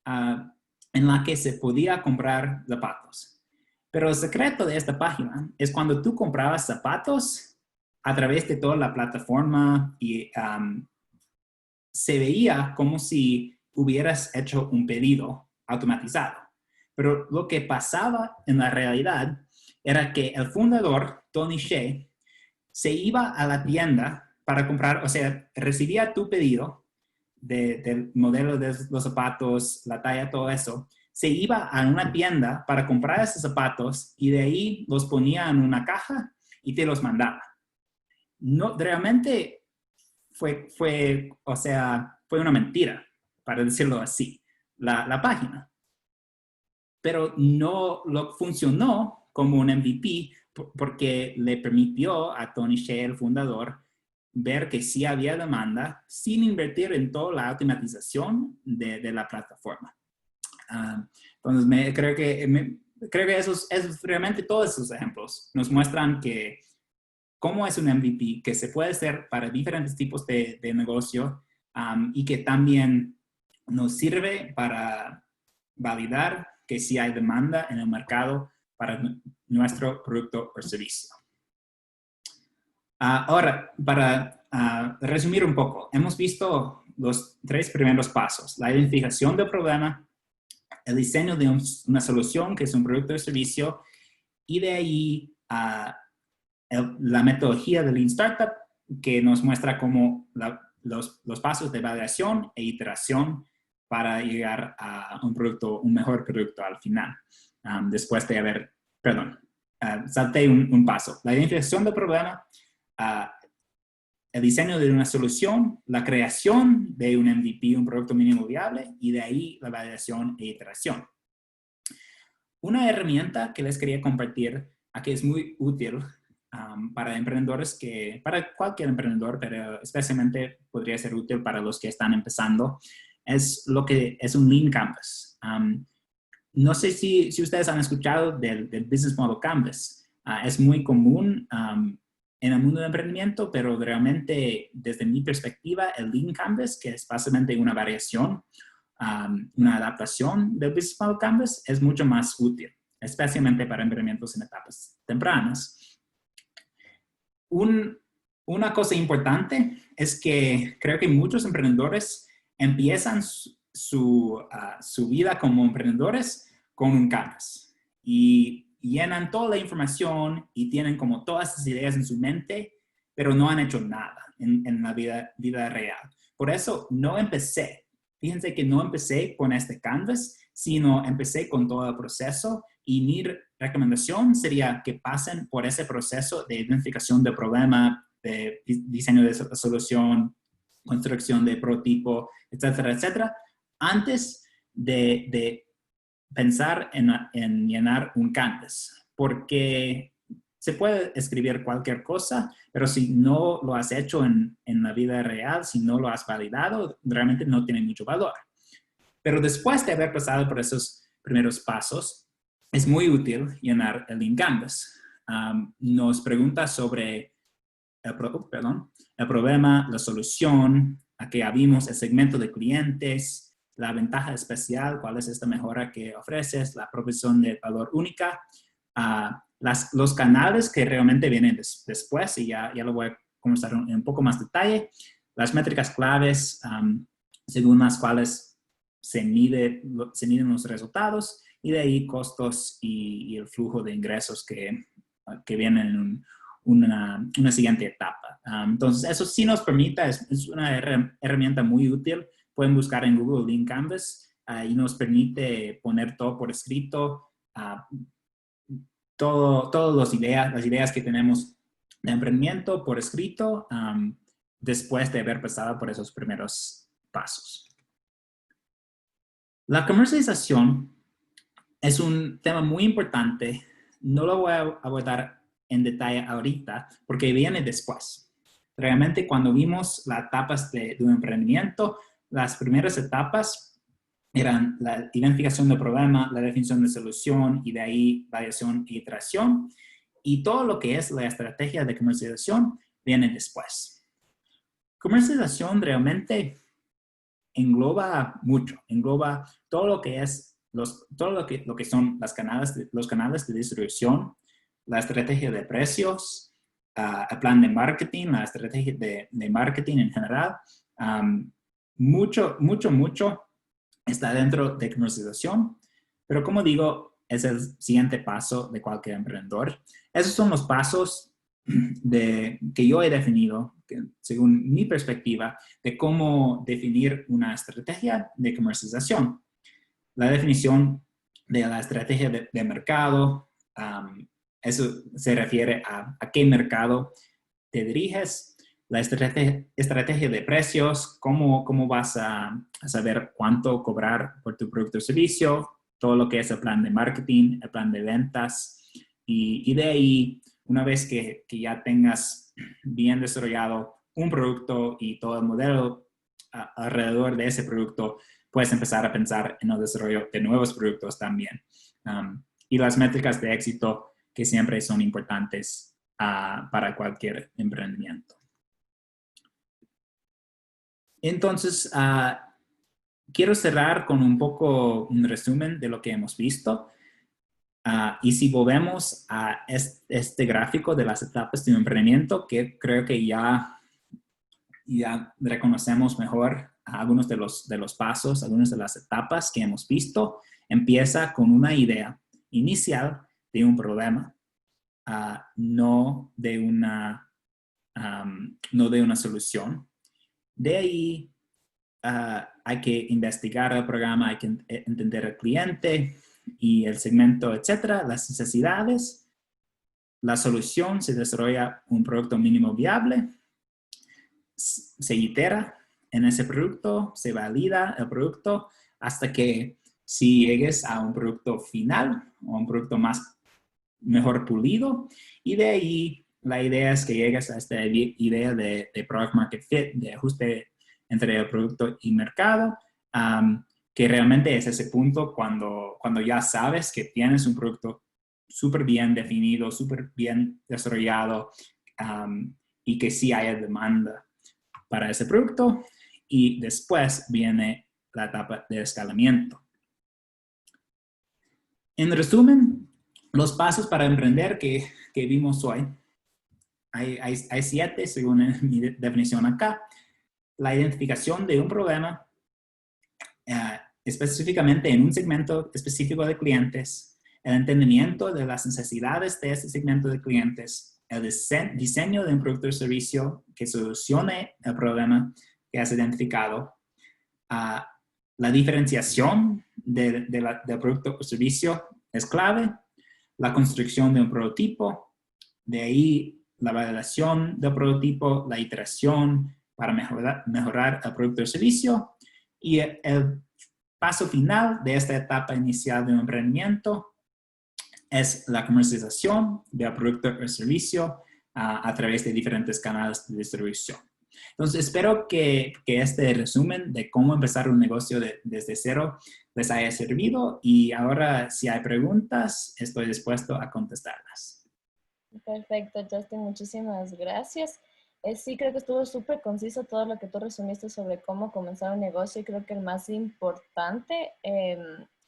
en la que se podía comprar zapatos. Pero el secreto de esta página es cuando tú comprabas zapatos a través de toda la plataforma, y se veía como si hubieras hecho un pedido automatizado. Pero lo que pasaba en la realidad era que el fundador, Tony Hsieh, se iba a la tienda para comprar, o sea, recibía tu pedido del modelo de los zapatos, la talla, todo eso, se iba a una tienda para comprar esos zapatos, y de ahí los ponía en una caja y te los mandaba. No, realmente o sea, fue una mentira, para decirlo así, la página. Pero no funcionó como un MVP porque le permitió a Tony Hsieh, el fundador, ver que sí había demanda sin invertir en toda la automatización de la plataforma. Entonces, creo que, esos realmente todos esos ejemplos nos muestran que cómo es un MVP que se puede hacer para diferentes tipos de negocio y que también nos sirve para validar que sí hay demanda en el mercado para nuestro producto o servicio. Ahora, para resumir un poco, hemos visto los 3 primeros pasos: la identificación del problema, el diseño de una solución, que es un producto o servicio, y de ahí la metodología de Lean Startup, que nos muestra cómo los pasos de validación e iteración para llegar a un mejor producto al final. Después de haber, salté un paso. La identificación del problema, el diseño de una solución, la creación de un MVP, un producto mínimo viable, y de ahí la validación e iteración. Una herramienta que les quería compartir, que es muy útil para emprendedores, para cualquier emprendedor, pero especialmente podría ser útil para los que están empezando, es lo que es un Lean Canvas. No sé si ustedes han escuchado del Business Model Canvas. Es muy común en el mundo de emprendimiento, pero realmente desde mi perspectiva, el Lean Canvas, que es básicamente una variación, una adaptación del Business Model Canvas, es mucho más útil, especialmente para emprendimientos en etapas tempranas. Una cosa importante es que creo que muchos emprendedores empiezan su vida como emprendedores con un canvas y llenan toda la información y tienen como todas esas ideas en su mente, pero no han hecho nada en la vida real. Por eso no empecé. Fíjense que no empecé con este canvas, sino empecé con todo el proceso, y mi recomendación sería que pasen por ese proceso de identificación del problema, de diseño de solución, construcción de prototipo, etcétera, etcétera, antes de pensar en llenar un canvas. Porque se puede escribir cualquier cosa, pero si no lo has hecho en la vida real, si no lo has validado, realmente no tiene mucho valor. Pero después de haber pasado por esos primeros pasos, es muy útil llenar el Lean Canvas. Nos pregunta sobre el problema, la solución, a que ya vimos, el segmento de clientes, la ventaja especial, cuál es esta mejora que ofreces, la provisión de valor única, los canales que realmente vienen después, y ya lo voy a conversar en un poco más detalle, las métricas claves según las cuales se miden los resultados, y de ahí costos y el flujo de ingresos que vienen en una siguiente etapa. Entonces, eso sí nos permite, es una herramienta muy útil. Pueden buscar en Google Lean Canvas y nos permite poner todo por escrito, todas las ideas que tenemos de emprendimiento por escrito, después de haber pasado por esos primeros pasos. La comercialización es un tema muy importante. No lo voy a abordar en detalle ahorita porque viene después. Realmente cuando vimos las etapas de un emprendimiento, las primeras etapas eran la identificación del problema, la definición de solución y de ahí validación e iteración. Y todo lo que es la estrategia de comercialización viene después. Comercialización realmente engloba mucho, engloba todo lo que es todo lo que son los canales de distribución, la estrategia de precios, el plan de marketing, la estrategia de marketing en general. Mucho está dentro de comercialización, pero como digo, es el siguiente paso de cualquier emprendedor. Esos son los pasos que yo he definido, según mi perspectiva, de cómo definir una estrategia de comercialización. La definición de la estrategia de mercado, eso se refiere a qué mercado te diriges. La estrategia de precios, cómo vas a saber cuánto cobrar por tu producto o servicio, todo lo que es el plan de marketing, el plan de ventas, y de ahí, una vez que ya tengas bien desarrollado un producto y todo el modelo alrededor de ese producto, puedes empezar a pensar en el desarrollo de nuevos productos también. Y las métricas de éxito que siempre son importantes para cualquier emprendimiento. Entonces, quiero cerrar con un poco un resumen de lo que hemos visto. Y si volvemos a este gráfico de las etapas de un emprendimiento, que creo que ya reconocemos mejor algunos de los pasos, algunas de las etapas que hemos visto, empieza con una idea inicial de un problema, no de una solución. De ahí hay que investigar el programa, hay que entender el cliente y el segmento, etcétera, las necesidades. La solución: se desarrolla un producto mínimo viable, se itera en ese producto, se valida el producto hasta que si llegues a un producto final o un producto mejor pulido, y de ahí la idea es que llegues a esta idea de product market fit, de ajuste entre el producto y mercado, que realmente es ese punto cuando ya sabes que tienes un producto súper bien definido, súper bien desarrollado, y que sí haya demanda para ese producto, y después viene la etapa de escalamiento. En resumen, los pasos para emprender que vimos hoy, hay 7 según mi definición acá. La identificación de un problema, específicamente en un segmento específico de clientes, el entendimiento de las necesidades de ese segmento de clientes, el diseño de un producto o servicio que solucione el problema que has identificado, la diferenciación del producto o servicio es clave, la construcción de un prototipo, de ahí la validación del prototipo, la iteración para mejorar el producto o servicio, y el paso final de esta etapa inicial de un emprendimiento es la comercialización del producto o servicio a través de diferentes canales de distribución. Entonces, espero que este resumen de cómo empezar un negocio desde cero les haya servido, y ahora, si hay preguntas, estoy dispuesto a contestarlas. Perfecto, Justin, muchísimas gracias. Sí, creo que estuvo súper conciso todo lo que tú resumiste sobre cómo comenzar un negocio, y creo que el más importante,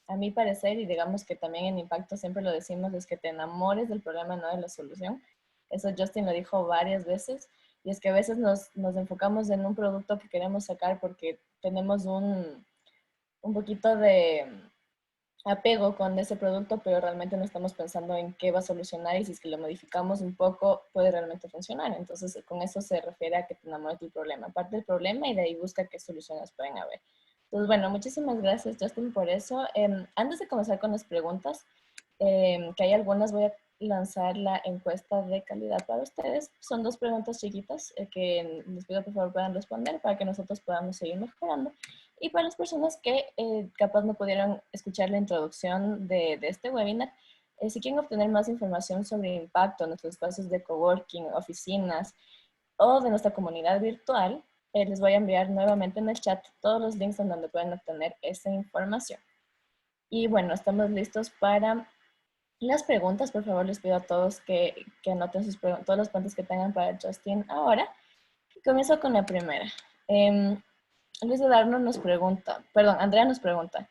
a mi parecer, y digamos que también en Impacto siempre lo decimos, es que te enamores del problema, no de la solución. Eso Justin lo dijo varias veces, y es que a veces nos enfocamos en un producto que queremos sacar porque tenemos un poquito de apego con ese producto, pero realmente no estamos pensando en qué va a solucionar, y si es que lo modificamos un poco puede realmente funcionar. Entonces, con eso se refiere a que te enamores del problema. Parte del problema y de ahí busca qué soluciones pueden haber. Entonces, bueno, muchísimas gracias, Justin, por eso. Antes de comenzar con las preguntas, que hay algunas, voy a lanzar la encuesta de calidad para ustedes. Son 2 preguntas chiquitas que les pido por favor puedan responder para que nosotros podamos seguir mejorando. Y para las personas que capaz no pudieron escuchar la introducción de este webinar, si quieren obtener más información sobre Impacto, nuestros espacios de coworking, oficinas o de nuestra comunidad virtual, les voy a enviar nuevamente en el chat todos los links en donde pueden obtener esa información. Y bueno, estamos listos para las preguntas. Por favor, les pido a todos que anoten todas las preguntas que tengan para Justin ahora. Comienzo con la primera. Luis Eduardo nos pregunta, perdón, Andrea nos pregunta,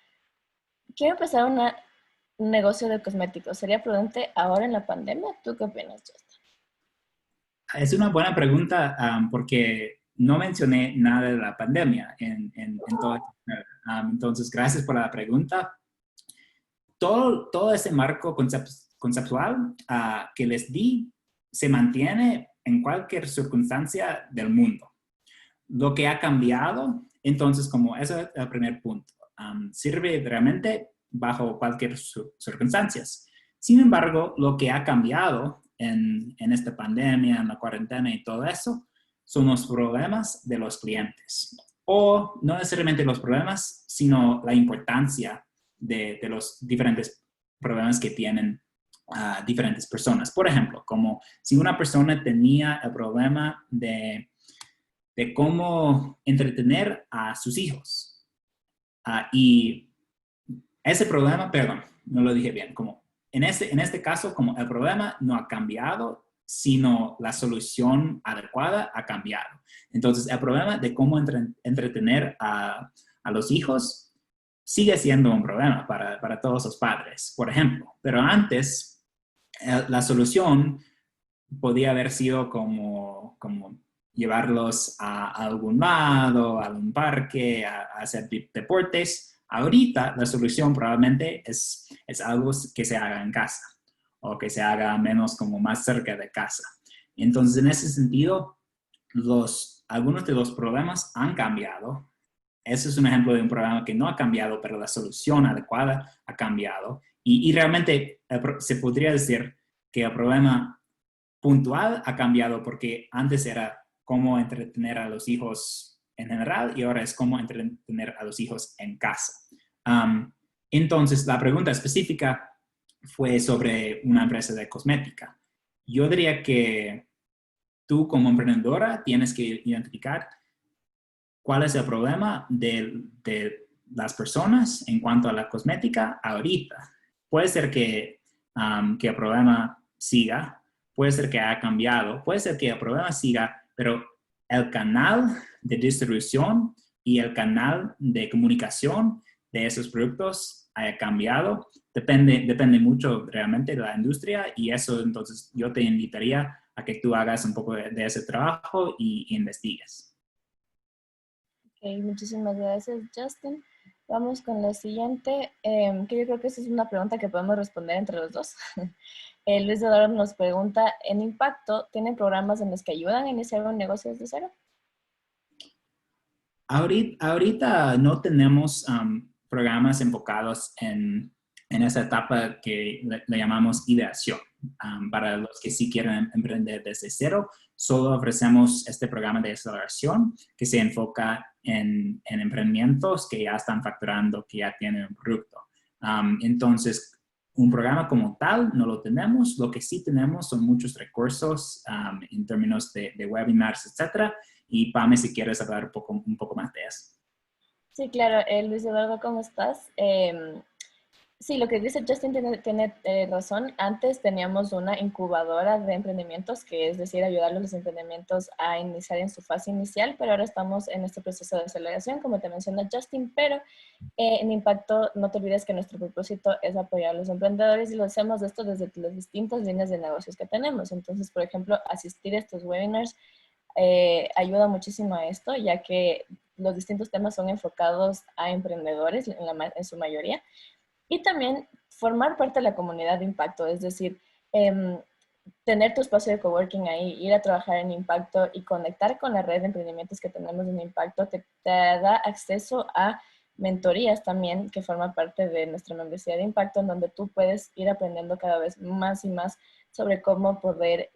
quiero empezar un negocio de cosméticos. ¿Sería prudente ahora en la pandemia? ¿Tú qué opinas, Justin? Es una buena pregunta, porque no mencioné nada de la pandemia en todo. Entonces, gracias por la pregunta. Todo ese marco conceptual que les di se mantiene en cualquier circunstancia del mundo. Lo que ha cambiado, entonces, como ese es el primer punto, sirve realmente bajo cualquier circunstancias. Sin embargo, lo que ha cambiado en esta pandemia, en la cuarentena y todo eso, son los problemas de los clientes. O no necesariamente los problemas, sino la importancia de los diferentes problemas que tienen diferentes personas. Por ejemplo, como si una persona tenía el problema de cómo entretener a sus hijos. Y ese problema, perdón, no lo dije bien, como en este caso, como el problema no ha cambiado, sino la solución adecuada ha cambiado. Entonces, el problema de cómo entretener a los hijos sigue siendo un problema para todos los padres, por ejemplo. Pero antes, la solución podía haber sido como llevarlos a algún lado, a un parque, a hacer deportes. Ahorita la solución probablemente es algo que se haga en casa o que se haga menos como más cerca de casa. Entonces, en ese sentido, algunos de los problemas han cambiado. Ese es un ejemplo de un problema que no ha cambiado, pero la solución adecuada ha cambiado. Y realmente se podría decir que el problema puntual ha cambiado porque antes era cómo entretener a los hijos en general y ahora es cómo entretener a los hijos en casa. Entonces, la pregunta específica fue sobre una empresa de cosmética. Yo diría que tú como emprendedora tienes que identificar cuál es el problema de las personas en cuanto a la cosmética ahorita. Puede ser que el problema siga, puede ser que haya cambiado, puede ser que el problema siga, pero el canal de distribución y el canal de comunicación de esos productos haya cambiado. Depende mucho realmente de la industria y eso entonces yo te invitaría a que tú hagas un poco de ese trabajo y investigues. Ok, muchísimas gracias, Justin. Vamos con la siguiente, que yo creo que esa es una pregunta que podemos responder entre los dos. Luis Eduardo nos pregunta, ¿en Impacto tienen programas en los que ayudan a iniciar un negocio desde cero? Ahorita no tenemos programas enfocados en esa etapa que le llamamos ideación. Para los que sí quieren emprender desde cero, solo ofrecemos este programa de aceleración que se enfoca en emprendimientos que ya están facturando, que ya tienen un producto. Entonces, un programa como tal no lo tenemos. Lo que sí tenemos son muchos recursos en términos de webinars, etcétera. Y Pame, si quieres hablar un poco más de eso. Sí, claro. Luis Eduardo, ¿cómo estás? Sí, lo que dice Justin tiene razón. Antes teníamos una incubadora de emprendimientos, que es decir, ayudar a los emprendimientos a iniciar en su fase inicial, pero ahora estamos en este proceso de aceleración, como te menciona Justin, pero en Impacto no te olvides que nuestro propósito es apoyar a los emprendedores y lo hacemos esto desde las distintas líneas de negocios que tenemos. Entonces, por ejemplo, asistir a estos webinars ayuda muchísimo a esto, ya que los distintos temas son enfocados a emprendedores en su mayoría. Y también formar parte de la comunidad de Impacto, es decir, tener tu espacio de coworking ahí, ir a trabajar en Impacto y conectar con la red de emprendimientos que tenemos en Impacto, te da acceso a mentorías también que forman parte de nuestra membresía de Impacto, en donde tú puedes ir aprendiendo cada vez más y más sobre cómo poder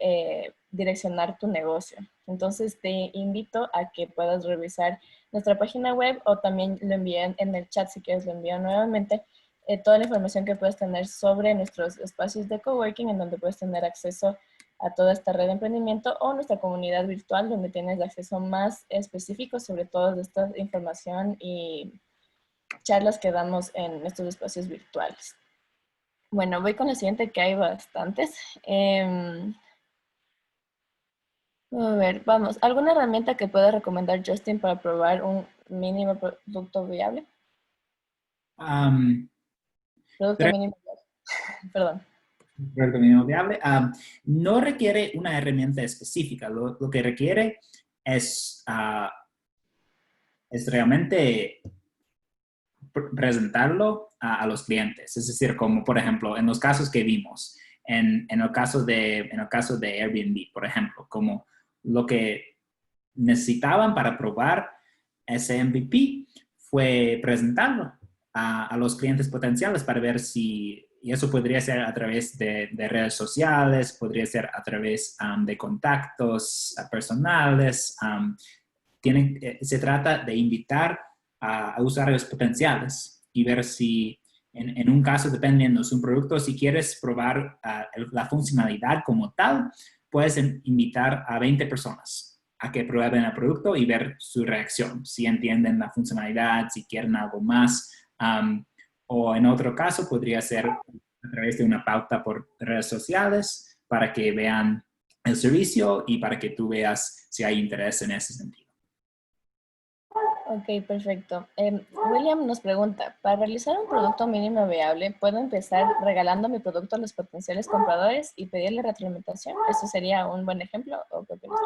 direccionar tu negocio. Entonces te invito a que puedas revisar nuestra página web o también lo envíen en el chat si quieres, lo envío nuevamente. Toda la información que puedes tener sobre nuestros espacios de coworking, en donde puedes tener acceso a toda esta red de emprendimiento, o nuestra comunidad virtual, donde tienes acceso más específico sobre toda esta información y charlas que damos en estos espacios virtuales. Bueno, voy con la siguiente, que hay bastantes. A ver, vamos. ¿Alguna herramienta que pueda recomendar Justin para probar un mínimo producto viable? Producto mínimo viable. Perdón. Producto mínimo viable. No requiere una herramienta específica. Lo que requiere es realmente presentarlo a los clientes. Es decir, como por ejemplo, en los casos que vimos, en el caso de Airbnb, por ejemplo, como lo que necesitaban para probar ese MVP fue presentarlo a los clientes potenciales para ver si, y eso podría ser a través de redes sociales, podría ser a través de contactos personales. Se trata de invitar a usuarios potenciales y ver si, en un caso, dependiendo de un producto, si quieres probar la funcionalidad como tal, puedes invitar a 20 personas a que prueben el producto y ver su reacción, si entienden la funcionalidad, si quieren algo más. O en otro caso, podría ser a través de una pauta por redes sociales para que vean el servicio y para que tú veas si hay interés en ese sentido. Ok, perfecto. William nos pregunta, para realizar un producto mínimo viable, ¿puedo empezar regalando mi producto a los potenciales compradores y pedirle retroalimentación? ¿Eso sería un buen ejemplo o qué opinas?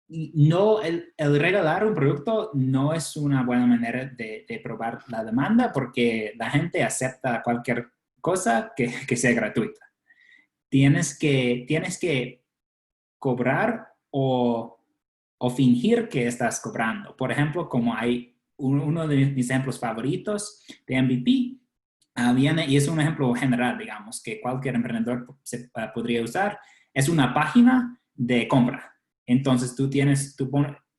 No, el regalar un producto no es una buena manera de probar la demanda porque la gente acepta cualquier cosa que sea gratuita. Tienes que cobrar o fingir que estás cobrando. Por ejemplo, como hay uno de mis ejemplos favoritos de MVP, viene, y es un ejemplo general, digamos, que cualquier emprendedor podría usar, es una página de compra. Entonces,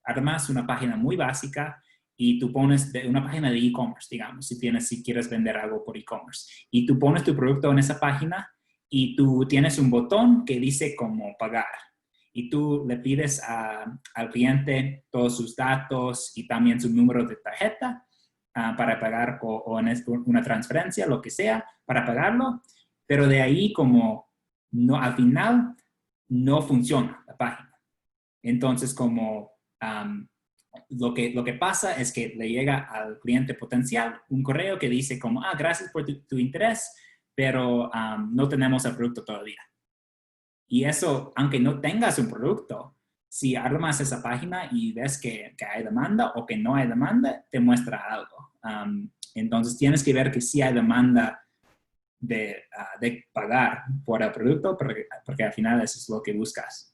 armas una página muy básica y tú pones una página de e-commerce, digamos, si quieres vender algo por e-commerce. Y tú pones tu producto en esa página y tú tienes un botón que dice cómo pagar. Y tú le pides al cliente todos sus datos y también su número de tarjeta para pagar o en una transferencia, lo que sea, para pagarlo. Pero de ahí como no, al final no funciona la página. Entonces como lo que pasa es que le llega al cliente potencial un correo que dice como, gracias por tu interés, pero no tenemos el producto todavía. Y eso, aunque no tengas un producto, si armas esa página y ves que hay demanda o que no hay demanda, te muestra algo. Entonces, tienes que ver que sí hay demanda de pagar por el producto, porque al final eso es lo que buscas.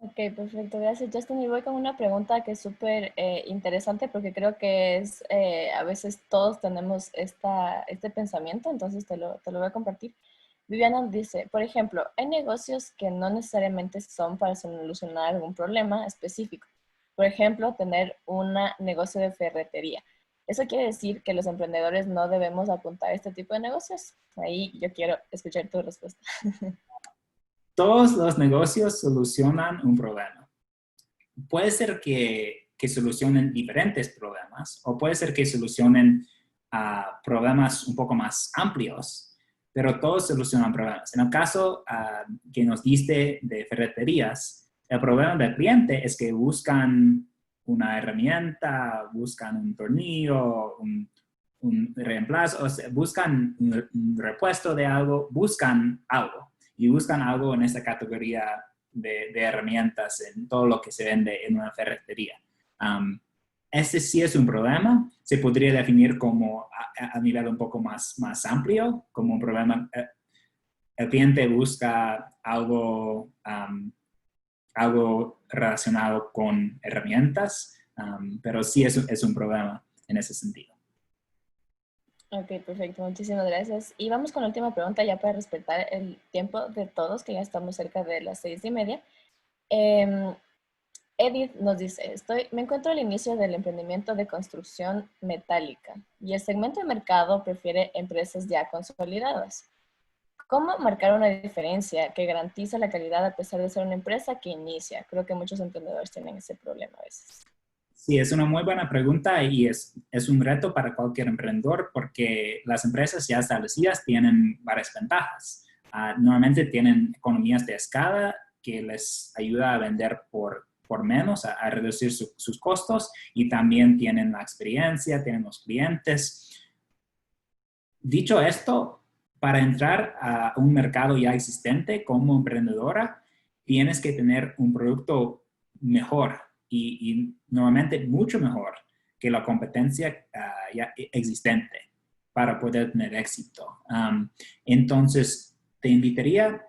Ok, perfecto, gracias Justin. Y voy con una pregunta que es súper interesante porque creo que es, a veces todos tenemos este pensamiento, entonces te lo voy a compartir. Viviana dice, por ejemplo, hay negocios que no necesariamente son para solucionar algún problema específico. Por ejemplo, tener un negocio de ferretería. ¿Eso quiere decir que los emprendedores no debemos apuntar a este tipo de negocios? Ahí yo quiero escuchar tu respuesta. Todos los negocios solucionan un problema. Puede ser que solucionen diferentes problemas o puede ser que solucionen problemas un poco más amplios, pero todos solucionan problemas. En el caso que nos diste de ferreterías, el problema del cliente es que buscan una herramienta, buscan un tornillo, un reemplazo, o sea, buscan un repuesto de algo, buscan algo y buscan algo en esta categoría de herramientas en todo lo que se vende en una ferretería. Este sí es un problema, se podría definir como a nivel un poco más amplio, como un problema. El cliente busca algo, algo relacionado con herramientas, pero sí es un problema en ese sentido. Ok, perfecto. Muchísimas gracias. Y vamos con la última pregunta ya para respetar el tiempo de todos, que ya estamos cerca de las 6:30. Edith nos dice, me encuentro al inicio del emprendimiento de construcción metálica y el segmento de mercado prefiere empresas ya consolidadas. ¿Cómo marcar una diferencia que garantiza la calidad a pesar de ser una empresa que inicia? Creo que muchos emprendedores tienen ese problema a veces. Sí, es una muy buena pregunta y es un reto para cualquier emprendedor porque las empresas ya establecidas tienen varias ventajas. Normalmente tienen economías de escala que les ayuda a vender por menos, a reducir sus costos y también tienen la experiencia, tienen los clientes. Dicho esto, para entrar a un mercado ya existente como emprendedora, tienes que tener un producto mejor y normalmente mucho mejor que la competencia ya existente para poder tener éxito. Entonces, te invitaría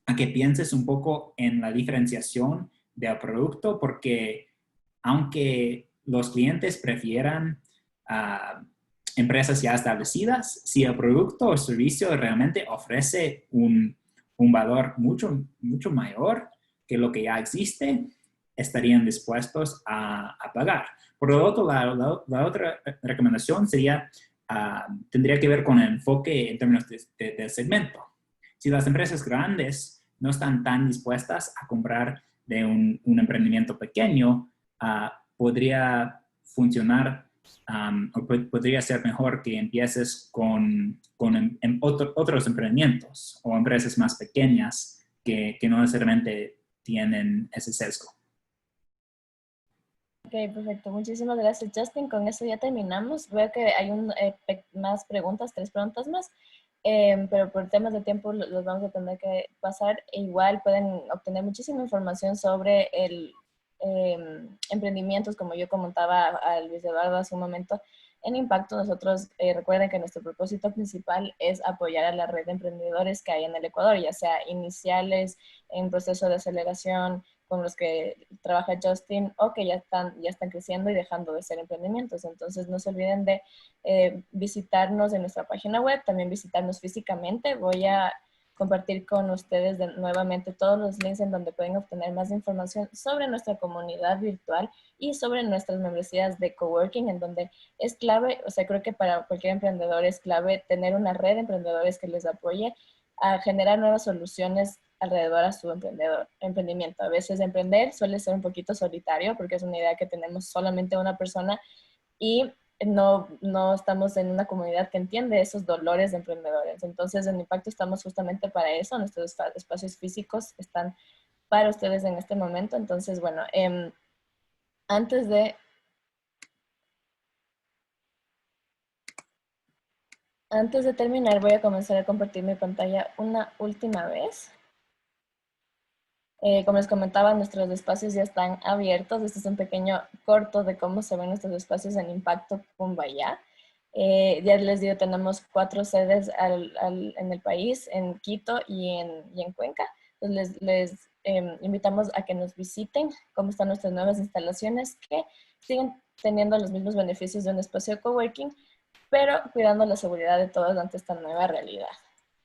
a que pienses un poco en la diferenciación del producto porque aunque los clientes prefieran empresas ya establecidas, si el producto o servicio realmente ofrece un valor mucho mayor que lo que ya existe, estarían dispuestos a pagar. Por lo otro lado, la otra recomendación sería, tendría que ver con el enfoque en términos del segmento. Si las empresas grandes no están tan dispuestas a comprar de un emprendimiento pequeño, podría funcionar podría ser mejor que empieces con otros emprendimientos o empresas más pequeñas que no necesariamente tienen ese sesgo. Ok, perfecto. Muchísimas gracias, Justin. Con eso ya terminamos. Veo que hay más preguntas, 3 preguntas más, pero por temas de tiempo los vamos a tener que pasar. E igual pueden obtener muchísima información sobre el emprendimientos, como yo comentaba a Luis Eduardo hace un momento. En Impacto, nosotros recuerden que nuestro propósito principal es apoyar a la red de emprendedores que hay en el Ecuador, ya sea iniciales, en proceso de aceleración, con los que trabaja Justin o que ya están creciendo y dejando de ser emprendimientos. Entonces no se olviden de visitarnos en nuestra página web, también visitarnos físicamente. Voy a compartir con ustedes nuevamente todos los links en donde pueden obtener más información sobre nuestra comunidad virtual y sobre nuestras membresías de coworking, en donde es clave, o sea, creo que para cualquier emprendedor es clave tener una red de emprendedores que les apoye a generar nuevas soluciones alrededor a su emprendimiento. A veces emprender suele ser un poquito solitario porque es una idea que tenemos solamente una persona y no estamos en una comunidad que entiende esos dolores de emprendedores. Entonces, en Impacto estamos justamente para eso. Nuestros espacios físicos están para ustedes en este momento. Entonces, bueno, antes de terminar, voy a comenzar a compartir mi pantalla una última vez. Como les comentaba, nuestros espacios ya están abiertos. Este es un pequeño corto de cómo se ven nuestros espacios en Impacto Cumbayá. Ya les digo, tenemos 4 sedes en el país, en Quito y en Cuenca. Entonces les invitamos a que nos visiten cómo están nuestras nuevas instalaciones, que siguen teniendo los mismos beneficios de un espacio de coworking, pero cuidando la seguridad de todos ante esta nueva realidad.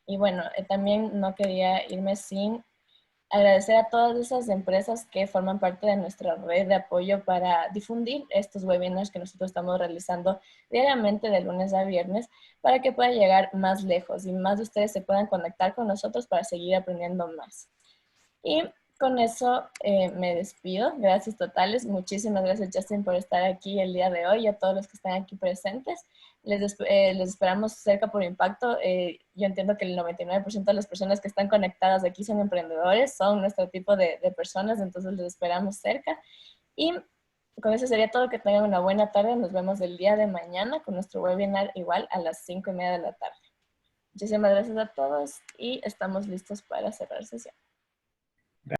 Y bueno, también no quería irme sin agradecer a todas esas empresas que forman parte de nuestra red de apoyo para difundir estos webinars que nosotros estamos realizando diariamente de lunes a viernes para que pueda llegar más lejos y más de ustedes se puedan conectar con nosotros para seguir aprendiendo más. Y con eso me despido. Gracias totales. Muchísimas gracias, Justin, por estar aquí el día de hoy y a todos los que están aquí presentes. Les esperamos cerca por Impacto. Yo entiendo que el 99% de las personas que están conectadas aquí son emprendedores, son nuestro tipo de personas, entonces les esperamos cerca. Y con eso sería todo. Que tengan una buena tarde. Nos vemos el día de mañana con nuestro webinar igual a las 5:30 de la tarde. Muchísimas gracias a todos y estamos listos para cerrar sesión.